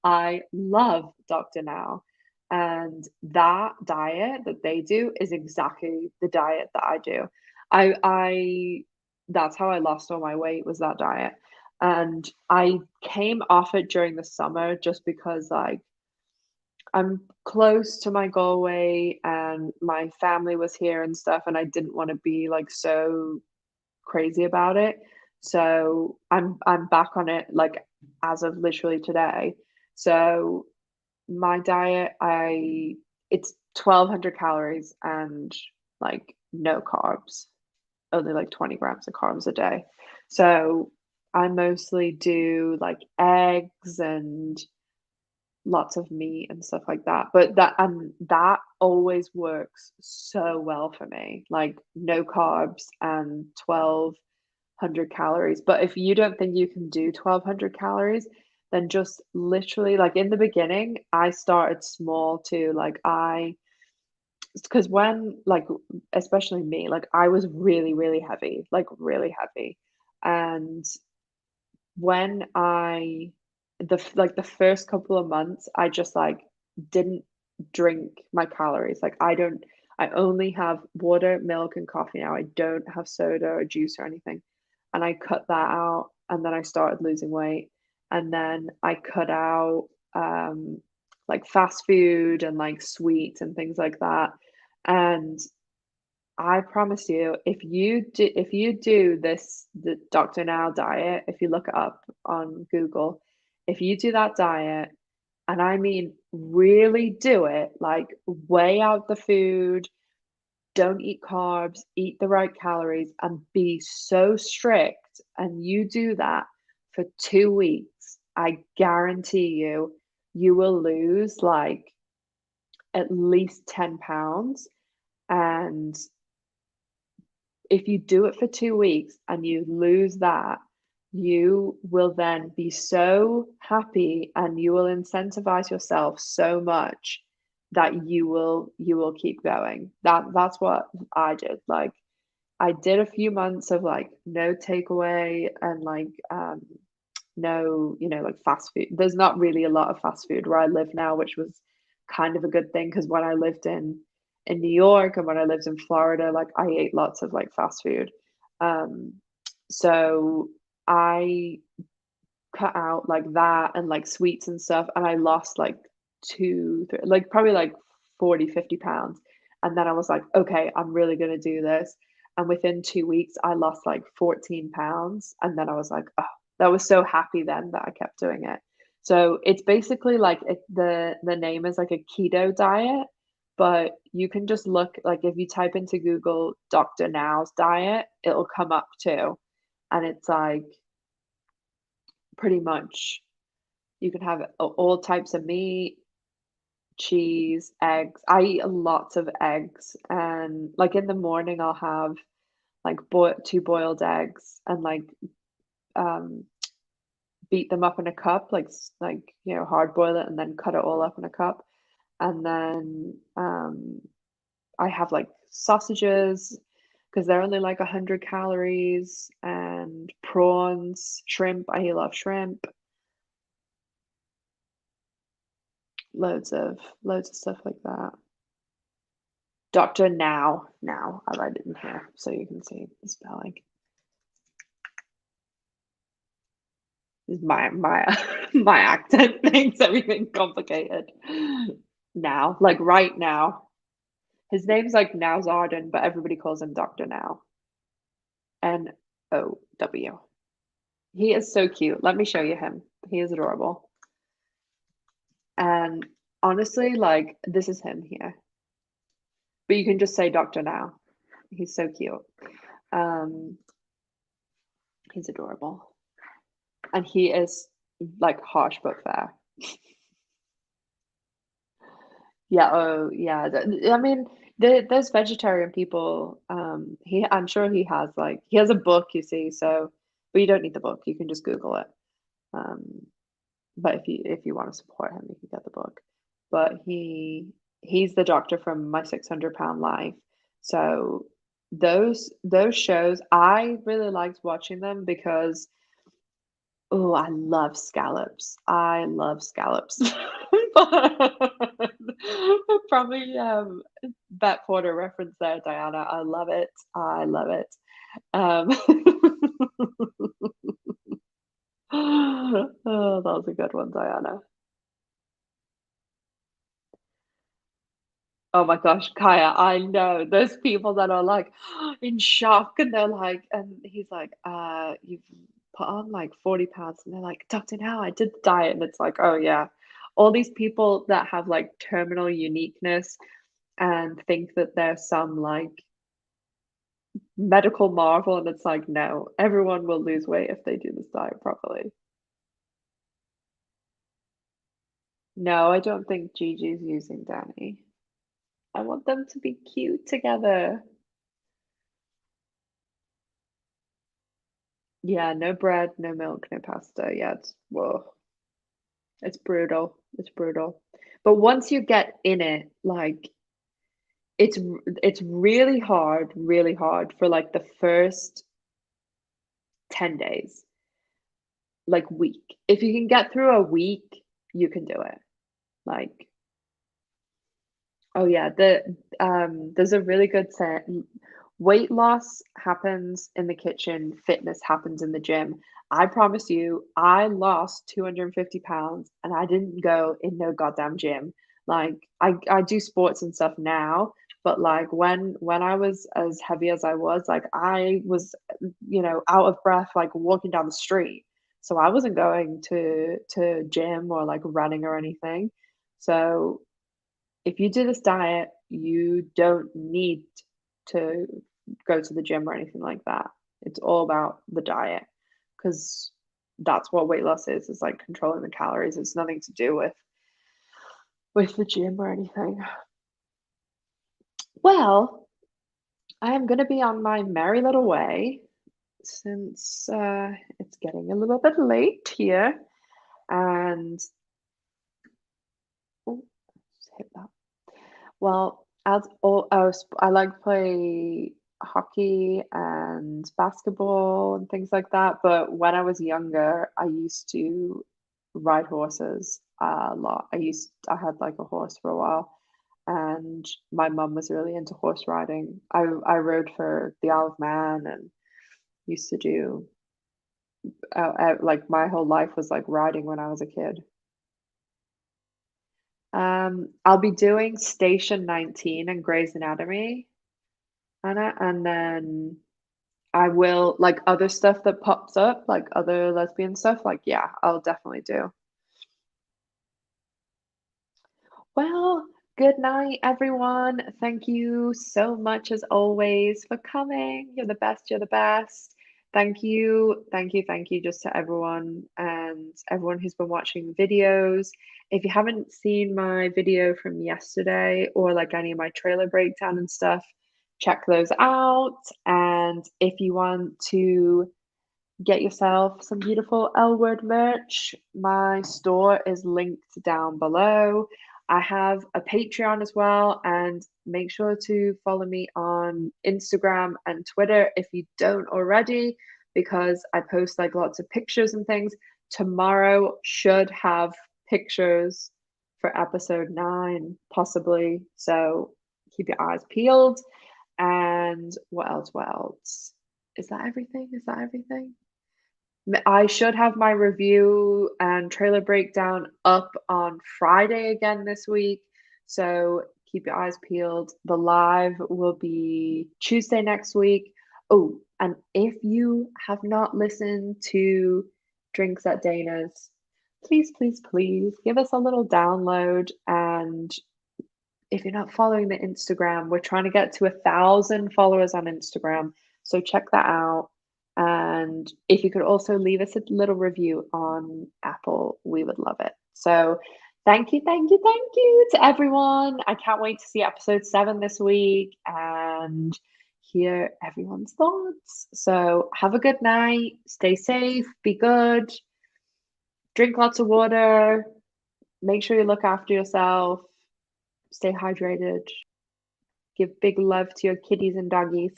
I love Dr. Now. And that diet that they do is exactly the diet that I do. I that's how I lost all my weight, was that diet. And I came off it during the summer just because like I'm close to my goal weight and my family was here and stuff, and I didn't want to be like so crazy about it. So I'm back on it like as of literally today. So my diet, it's 1,200 calories and like no carbs, only like 20 grams of carbs a day. So I mostly do like eggs and lots of meat and stuff like that. But that always works so well for me. Like no carbs and 1,200 calories. But if you don't think you can do 1,200 calories, then just literally like in the beginning, I started small too. Like because when like especially me, like I was really, really heavy, like really heavy. And when the first couple of months, I just like didn't drink my calories. Like I only have water, milk, and coffee now. I don't have soda or juice or anything. And I cut that out, and then I started losing weight. And then I cut out like fast food and like sweets and things like that. And I promise you, if you do the Dr. Now diet, if you look it up on Google, if you do that diet, and I mean really do it, like weigh out the food, don't eat carbs, eat the right calories, and be so strict, and you do that for 2 weeks, I guarantee you, you will lose like at least 10 pounds. And if you do it for 2 weeks and you lose that, you will then be so happy and you will incentivize yourself so much that you will keep going. That's what I did. Like I did a few months of like no takeaway and like no, like fast food. There's not really a lot of fast food where I live now, which was kind of a good thing because when I lived in New York and when I lived in Florida, like I ate lots of like fast food. Um, so I cut out like that and like sweets and stuff, and I lost like two, three, like probably like 40, 50 pounds. And then I was like, okay, I'm really gonna do this. And within 2 weeks, I lost like 14 pounds. And then I was like, oh, that was so happy then that I kept doing it. So it's basically like the name is like a keto diet, but you can just look like if you type into Google Dr. Now's diet, it'll come up too. And it's like pretty much you can have all types of meat, cheese, eggs. I eat lots of eggs, and like in the morning I'll have like two boiled eggs and like um beat them up in a cup, like hard boil it and then cut it all up in a cup. And then I have like sausages because they're only like 100 calories, and prawns, shrimp. I eat a lot of shrimp. Loads of stuff like that. Dr. Now. I write it in here so you can see the spelling. My my accent makes everything complicated. Now, like right now. His name's like Now Zarden, but everybody calls him Dr. Now. Now. He is so cute. Let me show you him. He is adorable. And honestly, like this is him here. But you can just say Dr. Now. He's so cute. He's adorable. And he is like harsh but fair. Yeah, oh yeah. I mean, there's vegetarian people. I'm sure he has a book, you see, so but you don't need the book, you can just Google it. Um, but if you want to support him, you can get the book. But he's the doctor from my 600-pound life. So those shows, I really liked watching them because I love scallops. I love scallops. Probably Bette Porter reference there, Diana. I love it. I love it. Oh, that was a good one, Diana. Oh my gosh, Kaya, I know those people that are like in shock and they're like, and he's like, you've put on like 40 pounds. And they're like, Dr. Now, I did the diet. And it's like, oh yeah. All these people that have like terminal uniqueness and think that they're some like medical marvel. And it's like, no, everyone will lose weight if they do this diet properly. No, I don't think Gigi's using Danny. I want them to be cute together. Yeah, no bread, no milk, no pasta. Yeah, whoa. It's brutal. It's brutal. But once you get in it, like it's really hard for like the first 10 days, like week. If you can get through a week, you can do it. Like, oh yeah, there's a really good saying. Weight loss happens in the kitchen, fitness happens in the gym. I promise you, I lost 250 pounds and I didn't go in no goddamn gym. Like I do sports and stuff now, but like when I was as heavy as I was, like I was, out of breath, like walking down the street. So I wasn't going to gym or like running or anything. So if you do this diet, you don't need to go to the gym or anything like that. It's all about the diet because that's what weight loss is like controlling the calories. It's nothing to do with the gym or anything. Well, I am going to be on my merry little way since it's getting a little bit late here. And just hit that. Well, I like to play hockey and basketball and things like that. But when I was younger, I used to ride horses a lot. I had like a horse for a while, and my mum was really into horse riding. I rode for the Isle of Man and used to do like my whole life was like riding when I was a kid. I'll be doing Station 19 and Grey's Anatomy, Anna, and then I will like other stuff that pops up, like other lesbian stuff, like yeah, I'll definitely do. Well, good night, everyone. Thank you so much as always for coming. You're the best, you're the best. Thank you just to everyone and everyone who's been watching videos. If you haven't seen my video from yesterday or like any of my trailer breakdown and stuff, check those out. And if you want to get yourself some beautiful L Word merch, my store is linked down below. I have a Patreon as well, and make sure to follow me on Instagram and Twitter if you don't already, because I post like lots of pictures and things. Tomorrow should have pictures for episode 9, possibly. So keep your eyes peeled. And what else? What else? Is that everything? Is that everything? I should have my review and trailer breakdown up on Friday again this week. So keep your eyes peeled. The live will be Tuesday next week. Oh, and if you have not listened to Drinks at Dana's, please, please, please give us a little download. And if you're not following the Instagram, we're trying to get to 1,000 followers on Instagram. So check that out. And if you could also leave us a little review on Apple, we would love it. So thank you, thank you, thank you to everyone. I can't wait to see episode 7 this week and hear everyone's thoughts. So have a good night. Stay safe. Be good. Drink lots of water. Make sure you look after yourself. Stay hydrated. Give big love to your kitties and doggies.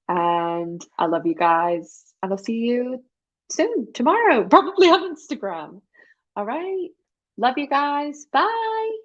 And I love you guys. And I'll see you soon, tomorrow, probably on Instagram. All right. Love you guys. Bye.